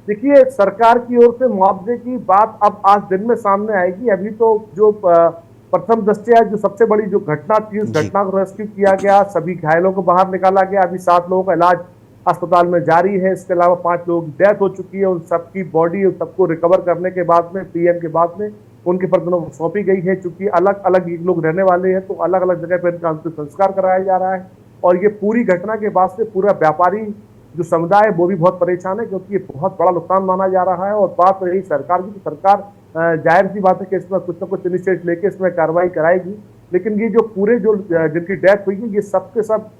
देखिए, सरकार की ओर से मुआवजे की बात अब आज दिन में सामने आएगी। अभी तो जो प्रथम दृष्टया जो सबसे बड़ी जो घटना थी, उस घटना को रेस्क्यू किया गया, सभी घायलों को बाहर निकाला गया। अभी 7 लोगों का इलाज अस्पताल में जारी है। इसके अलावा 5 लोगों की डेथ हो चुकी है। उन सबकी बॉडी सबको रिकवर करने के बाद में पीएम के बाद में उनके परिजनों को सौंपी गई है। चूंकि अलग अलग ये लोग रहने वाले हैं तो अलग अलग जगह पर इनका अंतिम संस्कार कराया जा रहा है। और ये पूरी घटना के बाद से पूरा व्यापारी जो समुदाय है वो भी बहुत परेशान है, क्योंकि ये बहुत बड़ा नुकसान माना जा रहा है। और बात रही सरकार की, तो सरकार जाहिर सी बात है कि इसमें कुछ ना कुछ इनिशिएटिव लेके इसमें कार्रवाई कराएगी। लेकिन ये जो पूरे जो जिनकी डेथ हुई है ये सब के सब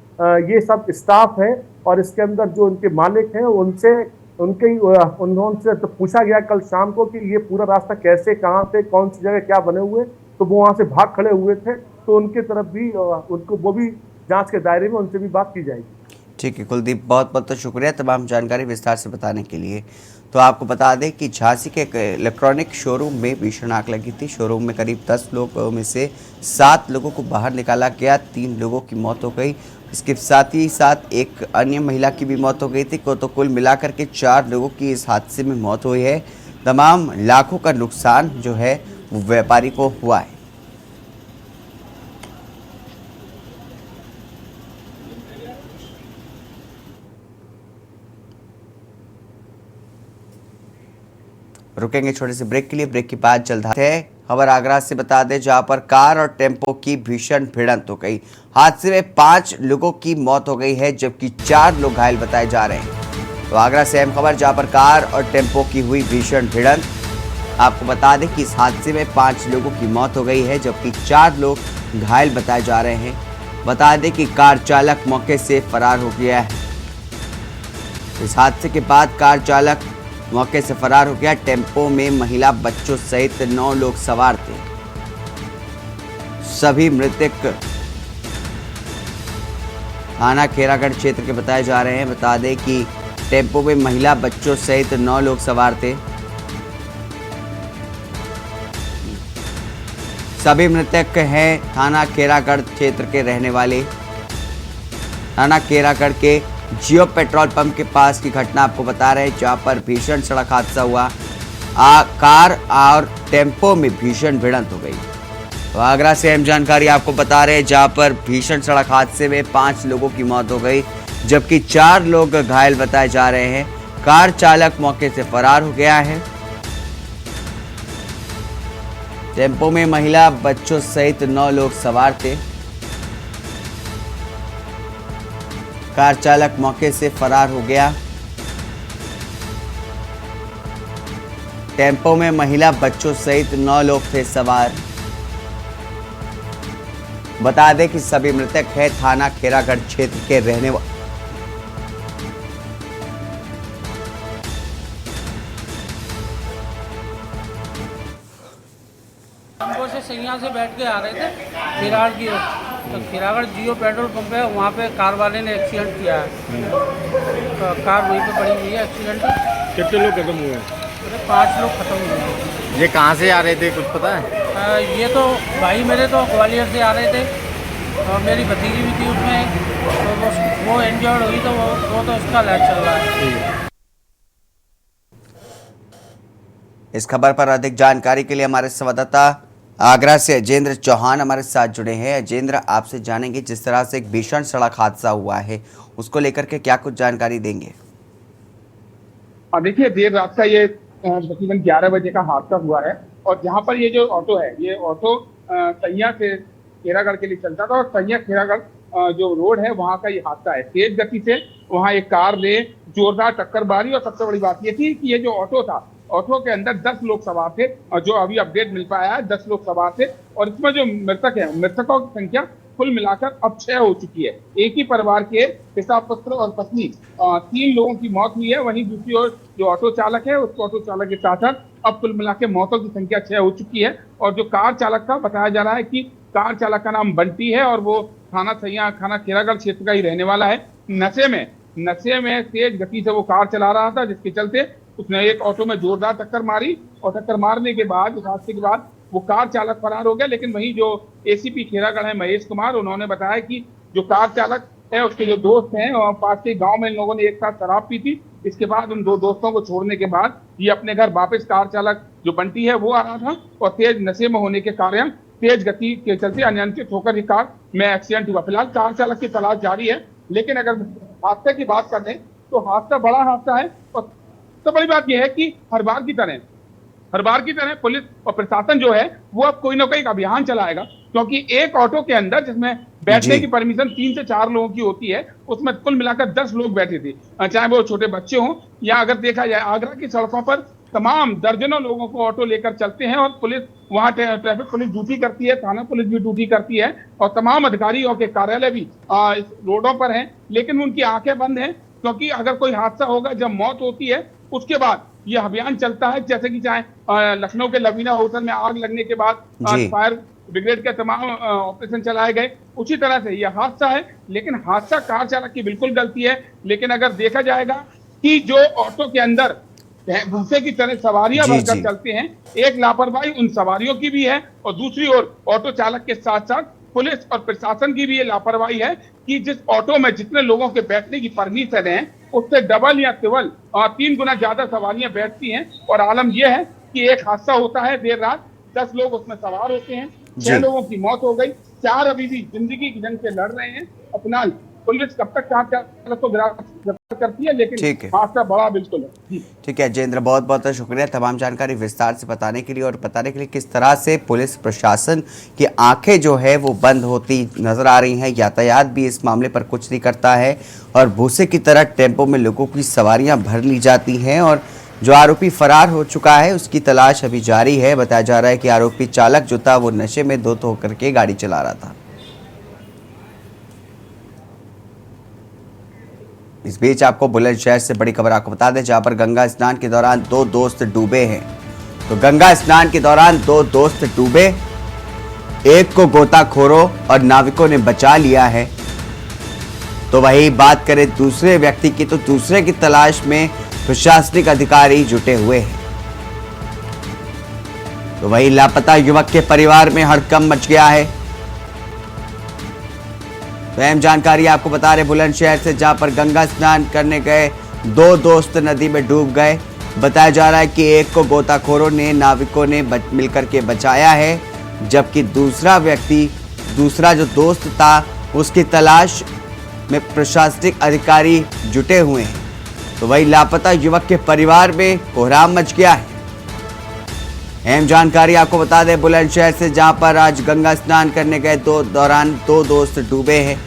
ये सब स्टाफ है। और इसके अंदर जो उनके मालिक हैं उनसे तो पूछा गया कल शाम को कि ये पूरा रास्ता कैसे, कहाँ से, कौन सी जगह क्या बने हुए, तो वो वहाँ से भाग खड़े हुए थे। तो उनके तरफ भी उनको वो भी जांच के दायरे में उनसे भी बात की जाएगी। ठीक है कुलदीप, बहुत बहुत शुक्रिया तमाम जानकारी विस्तार से बताने के लिए। तो आपको बता दें कि झांसी के एक इलेक्ट्रॉनिक शोरूम में भीषण आग लगी थी। शोरूम में करीब 10 लोगों में से 7 लोगों को बाहर निकाला गया, 3 लोगों की मौत हो गई। इसके साथ ही साथ एक अन्य महिला की भी मौत हो गई थी। तो कुल मिलाकर के 4 लोगों की इस हादसे में मौत हुई है। तमाम लाखों का नुकसान जो है वो व्यापारी को हुआ है। रुकेंगे छोटे से ब्रेक के लिए। ब्रेक के बाद जल्द है खबर आगरा से बता दें, जहां पर कार और टेम्पो की भीषण भिड़ंत हो गई। हादसे में 5 लोगों की मौत हो गई है, जबकि 4 लोग घायल बताए जा रहे हैं। तो आगरा से अहम खबर, जहां पर कार और टेम्पो की हुई भीषण भिड़ंत। आपको बता दें कि इस हादसे में 5 लोगों की मौत हो गई है, जबकि 4 लोग घायल बताए जा रहे हैं। बता दें कि कार चालक मौके से फरार हो गया है। इस हादसे के बाद कार चालक मौके से फरार हो गया। टेम्पो में महिला, बच्चों सहित 9 लोग सवार थे। सभी मृतक थाना खेरागढ़ क्षेत्र के बताए जा रहे हैं। बता दें कि टेम्पो में महिला, बच्चों सहित 9 लोग सवार थे। सभी मृतक हैं थाना खेरागढ़ क्षेत्र के रहने वाले। थाना खेरागढ़ के जियो पेट्रोल पंप के पास की घटना आपको बता रहे हैं, जहां पर भीषण सड़क हादसा हुआ। कार और टेम्पो में भीषण भिड़ंत हो गई। तो आगरा से अहम जानकारी आपको बता रहे हैं, जहां पर भीषण सड़क हादसे में 5 लोगों की मौत हो गई, जबकि 4 लोग घायल बताए जा रहे हैं। कार चालक मौके से फरार हो गया है। टेम्पो में महिला, बच्चों सहित 9 लोग सवार थे। कार चालक मौके से फरार हो गया। टेम्पो में महिला, बच्चों सहित 9 लोग थे सवार। बता दें कि सभी मृतक है थाना खेरागढ़ क्षेत्र के रहने वाले। हमको से सैया से बैठ के आ रहे थे खेरागढ़ की ओर, तो खेरागढ़ जियो पेट्रोल पंप है, वहाँ पे कार वाले ने एक्सीडेंट किया है। तो कार वहीं पे पड़ी हुई है एक्सीडेंट। कितने लोग खत्म हुए? 5 लोग खत्म हुए हैं। ये कहाँ से आ रहे थे, कुछ पता है? ये तो भाई मेरे तो ग्वालियर से आ रहे थे और मेरी भतीजी भी थी उसमें, तो वो इंजर्ड हुई, तो वो तो उसका इलाज चल रहा है। इस खबर पर अधिक जानकारी के लिए हमारे संवाददाता आगरा से अजेंद्र चौहान हमारे साथ जुड़े हैं। अजेंद्र, आपसे जानेंगे जिस तरह से एक भीषण सड़क हादसा हुआ है, उसको लेकर के क्या कुछ जानकारी देंगे? देखिए, देर रात का ये तकरीबन 11 बजे का हादसा हुआ है। और जहाँ पर ये जो ऑटो है, ये ऑटो सैया से खेरागढ़ के लिए चलता था और सैया खेरागढ़ जो रोड है वहाँ का ये हादसा है। तेज गति से वहाँ एक कार ने जोरदार टक्कर मारी और सबसे बड़ी बात ये थी कि ये जो ऑटो था, ऑटो के अंदर 10 लोग सवार थे और जो अभी अपडेट मिल पाया है 10 लोग सवार थे। और इसमें जो मृतक है, मृतकों की संख्या कुल मिलाकर अब 6 हो चुकी है। एक ही परिवार के पिता, पुत्र और पत्नी 3 लोगों की मौत हुई है। वहीं दूसरी ओर जो ऑटो चालक है, उस ऑटो चालक के साथ अब कुल मिला के मौतों की संख्या 6 हो चुकी है। और जो कार चालक था, बताया जा रहा है कि कार चालक का नाम बंटी है और वो थाना खेरागढ़ क्षेत्र का ही रहने वाला है। नशे में तेज गति से वो कार चला रहा था, जिसके चलते उसने एक ऑटो में जोरदार टक्कर मारी और टक्कर मारने के बाद, उस हादसे के बाद वो कार चालक फरार हो गया। लेकिन वहीं जो एसीपी खेरागढ़ है महेश कुमार, उन्होंने बताया कि जो कार चालक है उसके जो दोस्त हैं और पास के गांव में इन लोगों ने एक साथ शराब पी थी। इसके बाद उन 2 दोस्तों को छोड़ने के बाद ये अपने घर वापस, कार चालक जो बंटी है वो आ रहा था और तेज नशे में होने के कारण तेज गति के चलते अनियंत्रित होकर ही कार में एक्सीडेंट हुआ। फिलहाल कार चालक की तलाश जारी है। लेकिन अगर हादसे की बात कर लें तो हादसा बड़ा हादसा है। और सबसे बड़ी बात यह है कि हर बार की तरह पुलिस और प्रशासन जो है वो अब कोई ना कोई एक अभियान चलाएगा, क्योंकि एक ऑटो के अंदर जिसमें बैठने की परमिशन 3 से 4 लोगों की होती है, उसमें कुल मिलाकर 10 लोग बैठे थे, चाहे वो छोटे बच्चे हों या अगर देखा जाए आगरा की सड़कों पर तमाम दर्जनों लोगों को ऑटो लेकर चलते हैं और पुलिस वहां ट्रैफिक पुलिस ड्यूटी करती है, थाना पुलिस भी ड्यूटी करती है और तमाम अधिकारियों के कार्यालय भी इस रोडों पर हैं, लेकिन उनकी आंखें बंद हैं, क्योंकि अगर कोई हादसा होगा, जब मौत होती है उसके बाद यह अभियान चलता है। जैसे कि चाहे लखनऊ के लवीना होटल में आग लगने के बाद फायर ब्रिगेड के तमाम ऑपरेशन चलाए गए, उसी तरह से यह हादसा है। लेकिन हादसा कार चालक की बिल्कुल गलती है, लेकिन अगर देखा जाएगा कि जो ऑटो के अंदर भूसे की तरह सवारियां भरकर चलते हैं, एक लापरवाही उन सवारियों की भी है और दूसरी ओर ऑटो चालक के साथ साथ पुलिस और प्रशासन की भी ये लापरवाही है कि जिस ऑटो में जितने लोगों के बैठने की परमिशन है उससे डबल या ट्रिपल 3 गुना ज्यादा सवारियां बैठती हैं। और आलम यह है कि एक हादसा होता है देर रात, 10 लोग उसमें सवार होते हैं, 6 लोगों की मौत हो गई, 4 अभी भी जिंदगी की जंग से लड़ रहे हैं। अपना पुलिस कब तक चालक को गिरफ्तार करती है, लेकिन हादसा बड़ा बिल्कुल है। ठीक है जेंद्र, बहुत बहुत शुक्रिया तमाम जानकारी विस्तार से बताने के लिए और बताने के लिए किस तरह से पुलिस प्रशासन की आंखें जो है वो बंद होती नजर आ रही हैं। यातायात भी इस मामले पर कुछ नहीं करता है और भूसे की तरह टेम्पो में लोगों की सवारियां भर ली जाती हैं और जो आरोपी फरार हो चुका है उसकी तलाश अभी जारी है। बताया जा रहा है कि आरोपी चालक जो था वो नशे में धुत होकर के गाड़ी चला रहा था। इस बीच आपको बुलंदशहर से बड़ी खबर आपको बता दें, जहां पर गंगा स्नान के दौरान 2 दोस्त डूबे हैं। तो गंगा स्नान के दौरान 2 दोस्त डूबे, एक को गोताखोरों और नाविकों ने बचा लिया है। तो वही बात करें दूसरे व्यक्ति की, तो दूसरे की तलाश में प्रशासनिक अधिकारी जुटे हुए हैं। तो वही लापता युवक के परिवार में हड़कंप मच गया है। तो अहम जानकारी आपको बता रहे बुलंदशहर से, जहां पर गंगा स्नान करने गए 2 दोस्त नदी में डूब गए। बताया जा रहा है कि एक को गोताखोरों ने नाविकों ने मिलकर के बचाया है, जबकि दूसरा जो दोस्त था उसकी तलाश में प्रशासनिक अधिकारी जुटे हुए हैं। तो वही लापता युवक के परिवार में कोहराम मच गया है। अहम जानकारी आपको बता दें बुलंदशहर से, जहां पर आज गंगा स्नान करने गए दौरान 2 दोस्त डूबे हैं।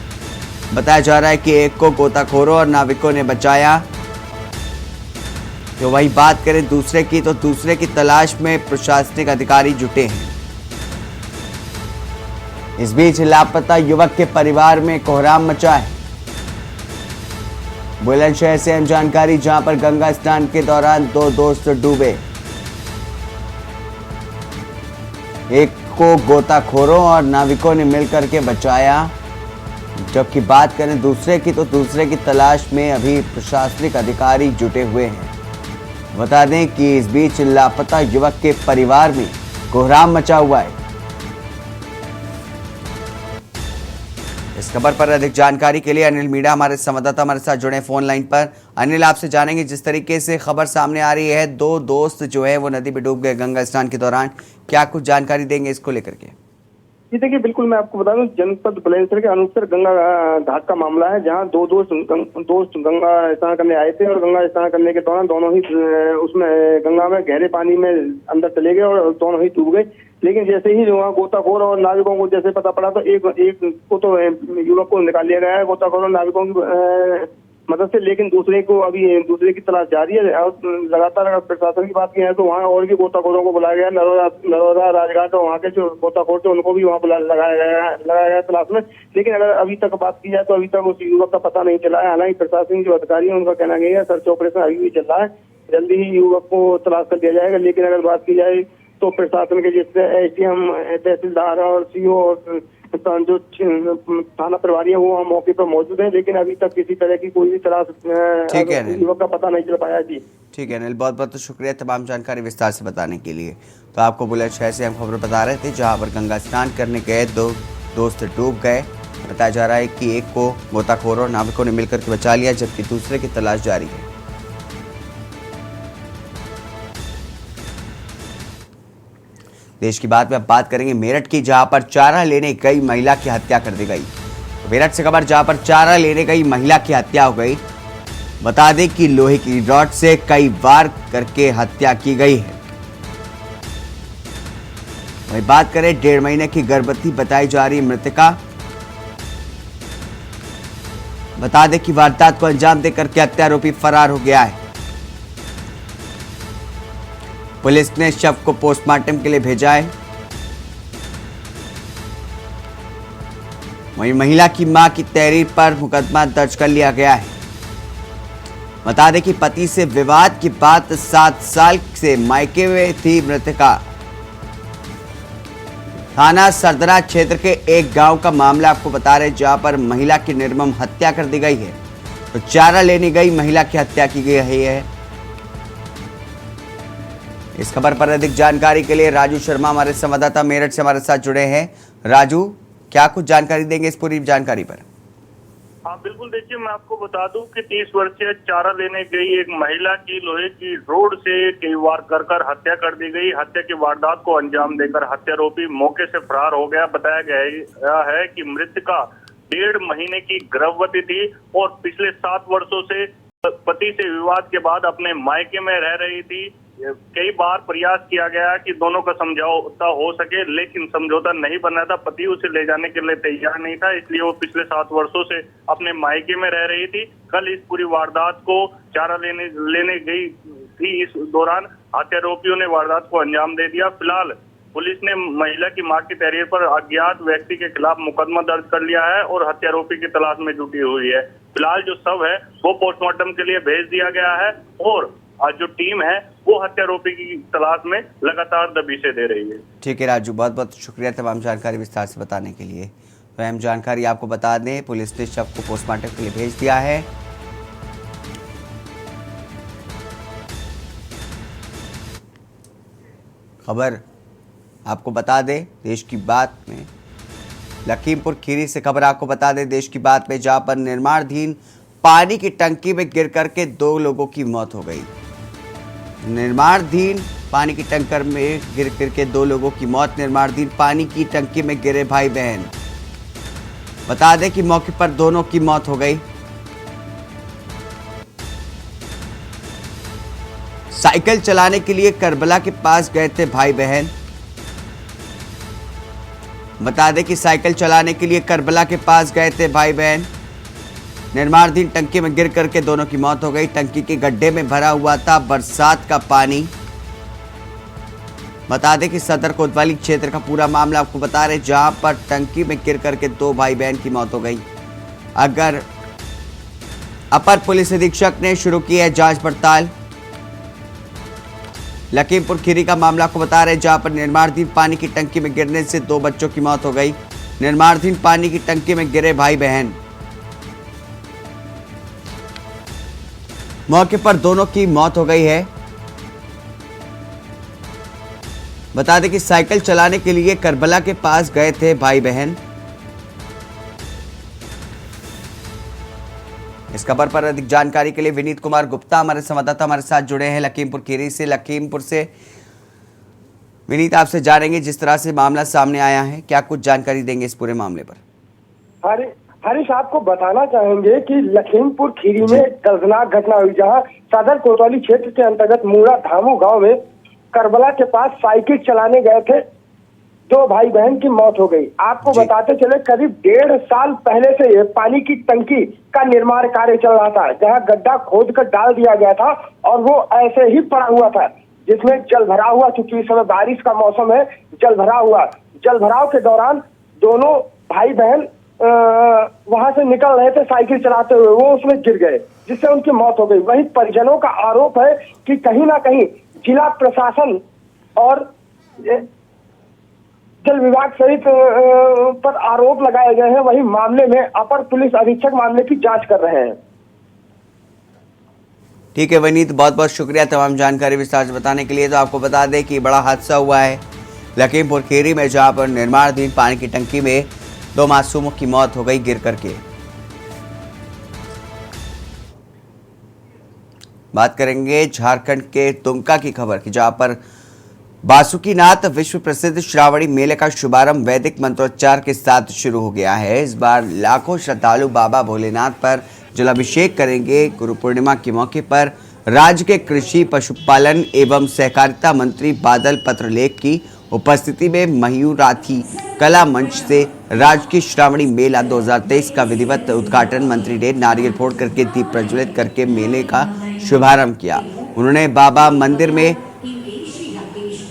बताया जा रहा है कि एक को गोताखोरों और नाविकों ने बचाया। तो वही बात करें दूसरे की, तो दूसरे की तलाश में प्रशासनिक अधिकारी जुटे हैं। इस बीच लापता युवक के परिवार में कोहराम मचा है। बुलंदशहर से अहम जानकारी, जहां पर गंगा स्नान के दौरान 2 दोस्त डूबे, एक को गोताखोरों और नाविकों ने मिलकर के बचाया। जबकि बात करें दूसरे की, तो दूसरे की तलाश में अभी प्रशासनिक अधिकारी जुटे हुए हैं। बता दें कि इस बीच लापता युवक के परिवार में कोहराम मचा हुआ है। इस खबर पर अधिक जानकारी के लिए अनिल मीणा हमारे संवाददाता हमारे साथ जुड़े फोन लाइन पर। अनिल, आपसे जानेंगे, जिस तरीके से खबर सामने आ रही है 2 दोस्त जो है वो नदी में डूब गए गंगा स्नान के दौरान, क्या कुछ जानकारी देंगे इसको लेकर के? जी देखिए, बिल्कुल मैं आपको बता दूं, जनपद बुलंदशहर के अनुपसर गंगा घाट का मामला है, जहां 2 दोस्त गंगा स्नान करने आए थे और गंगा स्नान करने के दौरान दोनों ही उसमें गंगा में गहरे पानी में अंदर चले गए और दोनों ही डूब गए। लेकिन जैसे ही वहाँ गोताखोर और नाविकों को जैसे पता पड़ा, तो एक को तो युवक को निकाल लिया गया है गोताखोर और नाविकों की मदद से, लेकिन दूसरे की तलाश जारी है। लगातार अगर प्रशासन की बात की है तो वहाँ और भी गोताखोरों को बुलाया गया, नरोदा राजघाट और वहाँ के जो गोताखोर थे उनको भी वहाँ लगाया गया तलाश में। लेकिन अगर अभी तक बात की जाए तो अभी तक उस युवक का पता नहीं चला है। हालांकि प्रशासनिक जो अधिकारी है उनका कहना यह है सर्च ऑपरेशन अभी भी चल रहा है, जल्दी ही युवक को तलाश कर दिया जाएगा। लेकिन अगर बात की जाए तो प्रशासन के जिससे SDM, तहसीलदार और CO और जो थाना प्रभारी है वो मौके पर मौजूद है, लेकिन अभी तक किसी तरह की कोई भी तलाश युवक का पता नहीं चल पाया। जी ठीक है अनिल, बहुत बहुत शुक्रिया तमाम जानकारी विस्तार से बताने के लिए। तो आपको बुलंदशहर से हम खबर बता रहे थे, जहां पर गंगा स्नान करने गए 2 दोस्त डूब गए। बताया जा रहा है कि एक को गोताखोरों और नाविकों ने मिलकर के बचा लिया, जबकि दूसरे की तलाश जारी है। देश की बात में अब बात करेंगे मेरठ की, जहां पर चारा लेने गई महिला की हत्या कर दी गई। मेरठ से खबर, जहां पर चारा लेने गई महिला की हत्या हो गई। बता दें कि लोहे की रॉड से कई वार करके हत्या की गई है। वहीं बात करें 1.5 महीने की गर्भवती बताई जा रही मृतका। बता दें कि वारदात को अंजाम देकर के हत्यारोपी फरार हो गया है। पुलिस ने शव को पोस्टमार्टम के लिए भेजा है। वहीं महिला की मां की तहरीर पर मुकदमा दर्ज कर लिया गया है। बता दें कि पति से विवाद के बाद 7 साल से मायके में थी मृतका। थाना सरदरा क्षेत्र के एक गांव का मामला आपको बता रहे, जहां पर महिला की निर्मम हत्या कर दी गई है। तो चारा लेने गई महिला की हत्या की गई है। इस खबर पर अधिक जानकारी के लिए राजू शर्मा हमारे संवाददाता मेरठ से हमारे साथ जुड़े हैं। राजू, क्या कुछ जानकारी देंगे इस पूरी जानकारी पर? हाँ बिल्कुल, देखिए मैं आपको बता दूं कि 30 वर्षीय चारा लेने गई एक महिला की लोहे की रोड से कई वार कर हत्या कर दी गई। हत्या की वारदात को अंजाम देकर हत्यारोपी मौके से फरार हो गया। बताया गया है कि मृतका 1.5 महीने की गर्भवती थी और पिछले 7 वर्षों से पति से विवाद के बाद अपने मायके में रह रही थी। कई बार प्रयास किया गया कि दोनों का समझौता हो सके, लेकिन समझौता नहीं बना था। पति उसे ले जाने के लिए तैयार नहीं था, इसलिए वो पिछले 7 वर्षों से अपने मायके में रह रही थी। कल इस पूरी वारदात को चारा लेने गई थी। इस दौरान हत्यारोपियों ने वारदात को अंजाम दे दिया। फिलहाल पुलिस ने महिला की मां की तहरीर पर अज्ञात व्यक्ति के खिलाफ मुकदमा दर्ज कर लिया है और हत्यारोपी की तलाश में जुटी हुई है। फिलहाल जो शव है वो पोस्टमार्टम के लिए भेज दिया गया है और आज जो टीम है वो हत्यारोपी की तलाश में लगातार दबिशें दे रही है। ठीक है राजू, बहुत बहुत शुक्रिया तमाम जानकारी विस्तार से बताने के लिए। तो अहम जानकारी आपको बता दें, पुलिस ने शव को पोस्टमार्टम के लिए भेज दिया है। खबर आपको बता दें देश की बात में, लखीमपुर खीरी से खबर आपको बता दें देश की बात में, जहां पर निर्माणाधीन पानी की टंकी में गिर करके 2 लोगों की मौत हो गई। निर्माणाधीन पानी की टंकर में गिर करके 2 लोगों की मौत। निर्माणाधीन पानी की टंकी में गिरे भाई बहन। बता दें कि मौके पर दोनों की मौत हो गई। साइकिल चलाने के लिए करबला के पास गए थे भाई बहन। बता दें कि साइकिल चलाने के लिए करबला के पास गए थे भाई बहन। निर्माणाधीन टंकी में गिर करके दोनों की मौत हो गई। टंकी के गड्ढे में भरा हुआ था बरसात का पानी। बता दें कि सदर कोतवाली क्षेत्र का पूरा मामला आपको बता रहे, जहां पर टंकी में गिर करके 2 भाई बहन की मौत हो गई। अपर पुलिस अधीक्षक ने शुरू की है जांच पड़ताल। लखीमपुर खीरी का मामला आपको बता रहे, जहां पर निर्माणाधीन पानी की टंकी में गिरने से 2 बच्चों की मौत हो गई। निर्माणाधीन पानी की टंकी में गिरे भाई बहन। मौके पर दोनों की मौत हो गई है। बता दें कि साइकिल चलाने के लिए करबला के पास गए थे भाई बहन। इस खबर पर अधिक जानकारी के लिए विनीत कुमार गुप्ता हमारे संवाददाता हमारे साथ जुड़े हैं लखीमपुर खीरी से। लखीमपुर से विनीत, आपसे जानेंगे जिस तरह से मामला सामने आया है, क्या कुछ जानकारी देंगे इस पूरे मामले पर? हरीश, आपको बताना चाहेंगे कि लखीमपुर खीरी में दर्दनाक घटना हुई, जहां सदर कोतवाली क्षेत्र के अंतर्गत मूड़ा धामू गांव में करबला के पास साइकिल चलाने गए थे 2 भाई बहन की मौत हो गई। आपको बताते चले, करीब 1.5 साल पहले से ये पानी की टंकी का निर्माण कार्य चल रहा था, जहां गड्ढा खोद कर डाल दिया गया था और वो ऐसे ही पड़ा हुआ था, जिसमें जल भरा हुआ, चूंकि इस समय बारिश का मौसम है, जल भरा हुआ। जल भराव के दौरान दोनों भाई बहन वहां से निकल रहे थे साइकिल चलाते हुए, वो उसमें गिर गए, जिससे उनकी मौत हो गई। वहीं परिजनों का आरोप है कि कहीं ना कहीं जिला प्रशासन और जल विभाग सहित पर आरोप लगाए गए हैं। वहीं मामले में अपर पुलिस अधीक्षक मामले की जांच कर रहे हैं। ठीक है वनीत, बहुत बहुत शुक्रिया तमाम जानकारी विस्तार से बताने के लिए। तो आपको बता दें कि बड़ा हादसा हुआ है लखीमपुर खीरी में, जहां पर निर्माणाधीन पानी की टंकी में 2 मासूमों की मौत हो गई गिर करके। बात करेंगे झारखंड के दुमका की खबर की, जहां पर बासुकीनाथ विश्व प्रसिद्ध श्रावणी मेले का शुभारंभ वैदिक मंत्रोच्चार के साथ शुरू हो गया है। इस बार लाखों श्रद्धालु बाबा भोलेनाथ पर जलाभिषेक करेंगे। गुरु पूर्णिमा के मौके पर राज्य के कृषि, पशुपालन एवं सहकारिता मंत्री बादल पत्रलेख की उपस्थिति में मयूराथी कला मंच से राजकीय श्रावणी मेला 2023 का विधिवत उद्घाटन मंत्री ने नारियल फोड़ करके दीप प्रज्वलित करके मेले का शुभारंभ किया। उन्होंने बाबा मंदिर में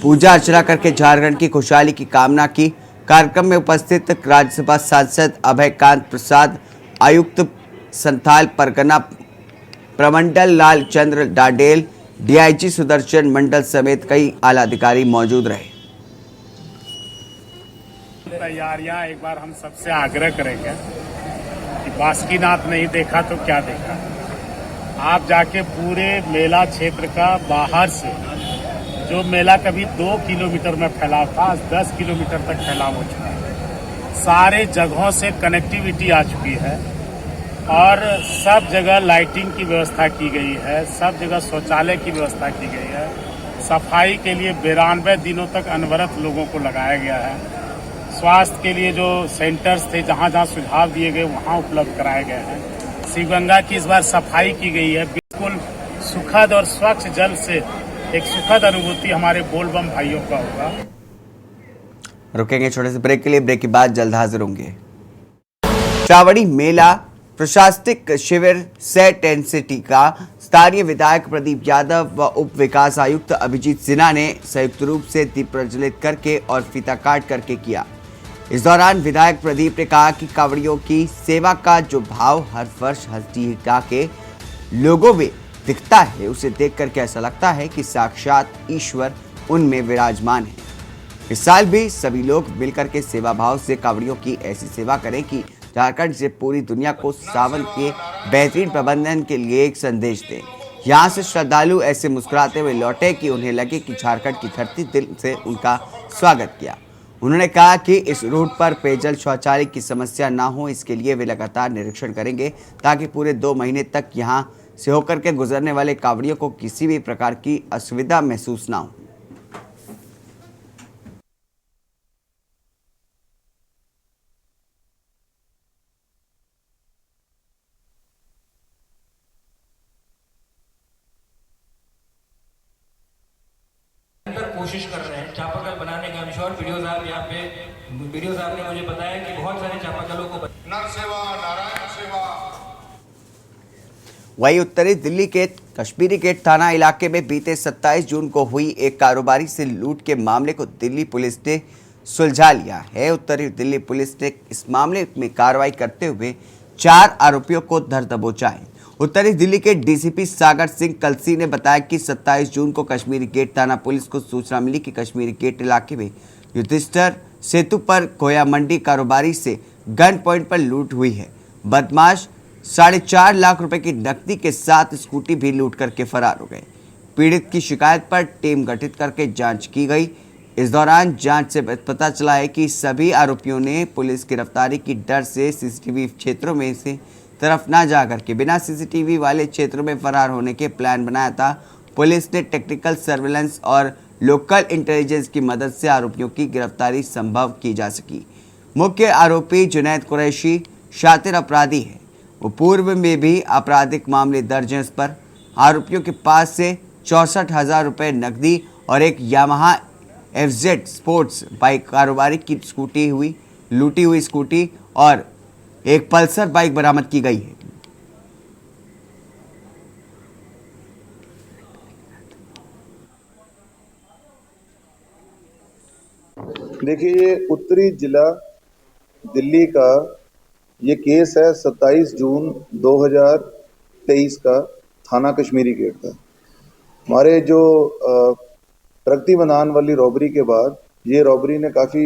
पूजा अर्चना करके झारखंड की खुशहाली की कामना की। कार्यक्रम में उपस्थित राज्यसभा सांसद अभयकांत प्रसाद, आयुक्त संथाल परगना प्रमंडल लाल चंद्र डाडेल, डीआईजी सुदर्शन मंडल समेत कई आला अधिकारी मौजूद रहे। तैयारियां एक बार हम सबसे आग्रह करेंगे कि बासुकीनाथ नहीं देखा तो क्या देखा। आप जाके पूरे मेला क्षेत्र का बाहर से, जो मेला कभी 2 किलोमीटर में फैला था, आज 10 किलोमीटर तक फैलाव हो चुका है। सारे जगहों से कनेक्टिविटी आ चुकी है और सब जगह लाइटिंग की व्यवस्था की गई है, सब जगह शौचालय की व्यवस्था की गई है। सफाई के लिए 92 दिनों तक अनवरत लोगों को लगाया गया है। स्वास्थ्य के लिए जो सेंटर्स थे, जहां जहां सुझाव दिए गए वहां उपलब्ध कराए गए हैं। शिवगंगा की इस बार सफाई की गई है। बिल्कुल सुखद और स्वच्छ जल से एक सुखद अनुभूति हमारे बोलबम भाइयों का होगा। रुकेंगे छोटे से ब्रेक के लिए, ब्रेक के बाद जल्द हाजिर होंगे। श्रावणी मेला प्रशासनिक शिविर सेट एंड सिटी का स्थानीय विधायक प्रदीप यादव व उप विकास आयुक्त अभिजीत सिन्हा ने संयुक्त रूप से दीप प्रज्वलित करके और फीता काट करके किया। इस दौरान विधायक प्रदीप ने कहा कि कांवड़ियों की सेवा का जो भाव हर वर्ष हस्तिका के लोगों में दिखता है, उसे देख करके ऐसा लगता है कि साक्षात ईश्वर उनमें विराजमान है। इस साल भी सभी लोग मिलकर के सेवा भाव से कांवड़ियों की ऐसी सेवा करें कि झारखंड से पूरी दुनिया को सावन के बेहतरीन प्रबंधन के लिए एक संदेश दें। यहाँ से श्रद्धालु ऐसे मुस्कुराते हुए लौटे कि उन्हें लगे कि झारखंड की धरती दिल से उनका स्वागत किया। उन्होंने कहा कि इस रूट पर पेयजल शौचालय की समस्या ना हो, इसके लिए वे लगातार निरीक्षण करेंगे ताकि पूरे 2 महीने तक यहाँ से होकर के गुजरने वाले कांवड़ियों को किसी भी प्रकार की असुविधा महसूस ना हो। कोशिश कर रहे हैं चापाकल बनाने का। श्योर वीडियोस आप यहाँ पे आपने मुझे बताया कि बहुत सारे चापाकलों को नर सेवा, नारायण सेवा। वहीं उत्तरी दिल्ली के कश्मीरी गेट थाना इलाके में बीते 27 जून को हुई एक कारोबारी से लूट के मामले को दिल्ली पुलिस ने सुलझा लिया है। उत्तरी दिल्ली पुलिस ने इस मामले में कार्रवाई करते हुए 4 आरोपियों को धर दबोचा है। उत्तरी दिल्ली के डीसीपी सागर सिंह कलसी ने बताया कि 27 जून को कश्मीरी गेट थाना पुलिस को सूचना मिली कि कश्मीरी गेट इलाके में युधिष्ठिर सेतु पर खोया मंडी कारोबारी से गन पॉइंट पर लूट हुई है। बदमाश 4.5 लाख रुपए की नकदी के साथ स्कूटी भी लूट करके फरार हो गए। पीड़ित की शिकायत पर टीम गठित करके जांच की गई। इस दौरान जांच से पता चला है कि सभी आरोपियों ने पुलिस गिरफ्तारी की डर से सीसीटीवी क्षेत्रों में से तरफ ना जाकर के बिना सीसीटीवी वाले क्षेत्रों में फरार होने के प्लान बनाया था। पुलिस ने टेक्निकल सर्विलेंस और लोकल इंटेलिजेंस की मदद से आरोपियों की गिरफ्तारी संभव की जा सकी। मुख्य आरोपी जुनैद कुरैशी शातिर अपराधी है। वो पूर्व में भी आपराधिक मामले दर्ज हैं। इस पर आरोपियों के पास से 64,000 रुपये नकदी और एक यामाहा FZ स्पोर्ट्स बाइक कारोबारी की लूटी हुई स्कूटी और एक पल्सर बाइक बरामद की गई है। देखिए, ये उत्तरी जिला दिल्ली का ये केस है 27 जून 2023 का, थाना कश्मीरी गेट का। हमारे जो प्रगति मैदान वाली रॉबरी के बाद ये रॉबरी ने काफ़ी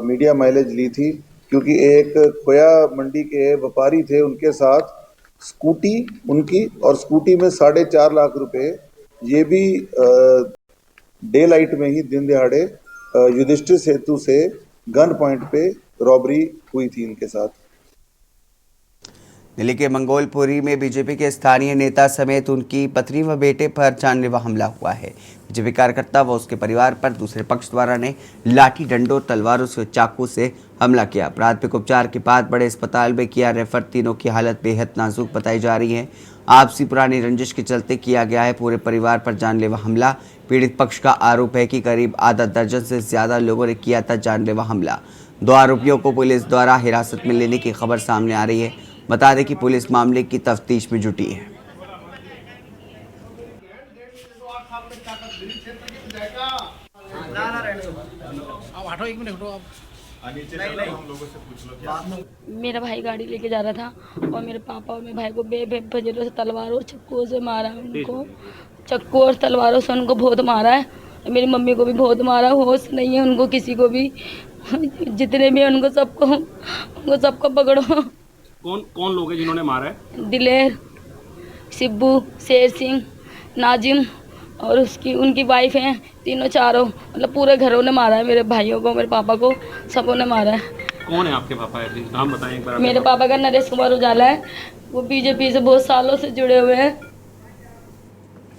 मीडिया माइलेज ली थी, क्योंकि एक खोया मंडी के व्यापारी थे, उनके साथ स्कूटी उनकी और स्कूटी में 4.5 लाख रुपए, ये भी डे लाइट में ही दिन दिहाड़े युधिष्ठिर सेतु से गन पॉइंट पे रॉबरी हुई थी इनके साथ। दिल्ली के मंगोलपुरी में बीजेपी के स्थानीय नेता समेत उनकी पत्नी व बेटे पर जानलेवा हमला हुआ है। बीजेपी कार्यकर्ता व उसके परिवार पर दूसरे पक्ष द्वारा ने लाठी डंडों, तलवारों से, चाकू से हमला किया। प्राथमिक उपचार के बाद बड़े अस्पताल में किया रेफर। तीनों की हालत बेहद नाजुक बताई जा रही है। आपसी पुरानी रंजिश के चलते किया गया है पूरे परिवार पर जानलेवा हमला। पीड़ित पक्ष का आरोप है कि करीब आधा दर्जन से ज्यादा लोगों ने किया था जानलेवा हमला। 2 आरोपियों को पुलिस द्वारा हिरासत में लेने की खबर सामने आ रही है। बता दें कि पुलिस मामले की तफ्तीश में जुटी है। मेरा भाई गाड़ी लेके जा रहा था और मेरे पापा और मेरे भाई को बेफजलों से तलवारों चक्कुओं से मारा है। उनको चक्कू और तलवारों से उनको बहुत मारा है। मेरी मम्मी को भी बहुत मारा। होश नहीं है उनको किसी को भी। जितने भी उनको सबको पकड़ो। कौन लोग हैं जिन्होंने मारा है? दिलेर, सिब्बू, शेर सिंह, नाजिम और उनकी वाइफ हैं। तीनों चारों मतलब पूरे घरों ने मारा है। मेरे भाइयों को, मेरे पापा को, सबों ने मारा है। कौन है आपके पापा? नाम बताएं एक बार। मेरे पापा का नरेश कुमार उजाला है। वो बीजेपी से बहुत सालों से जुड़े हुए हैं।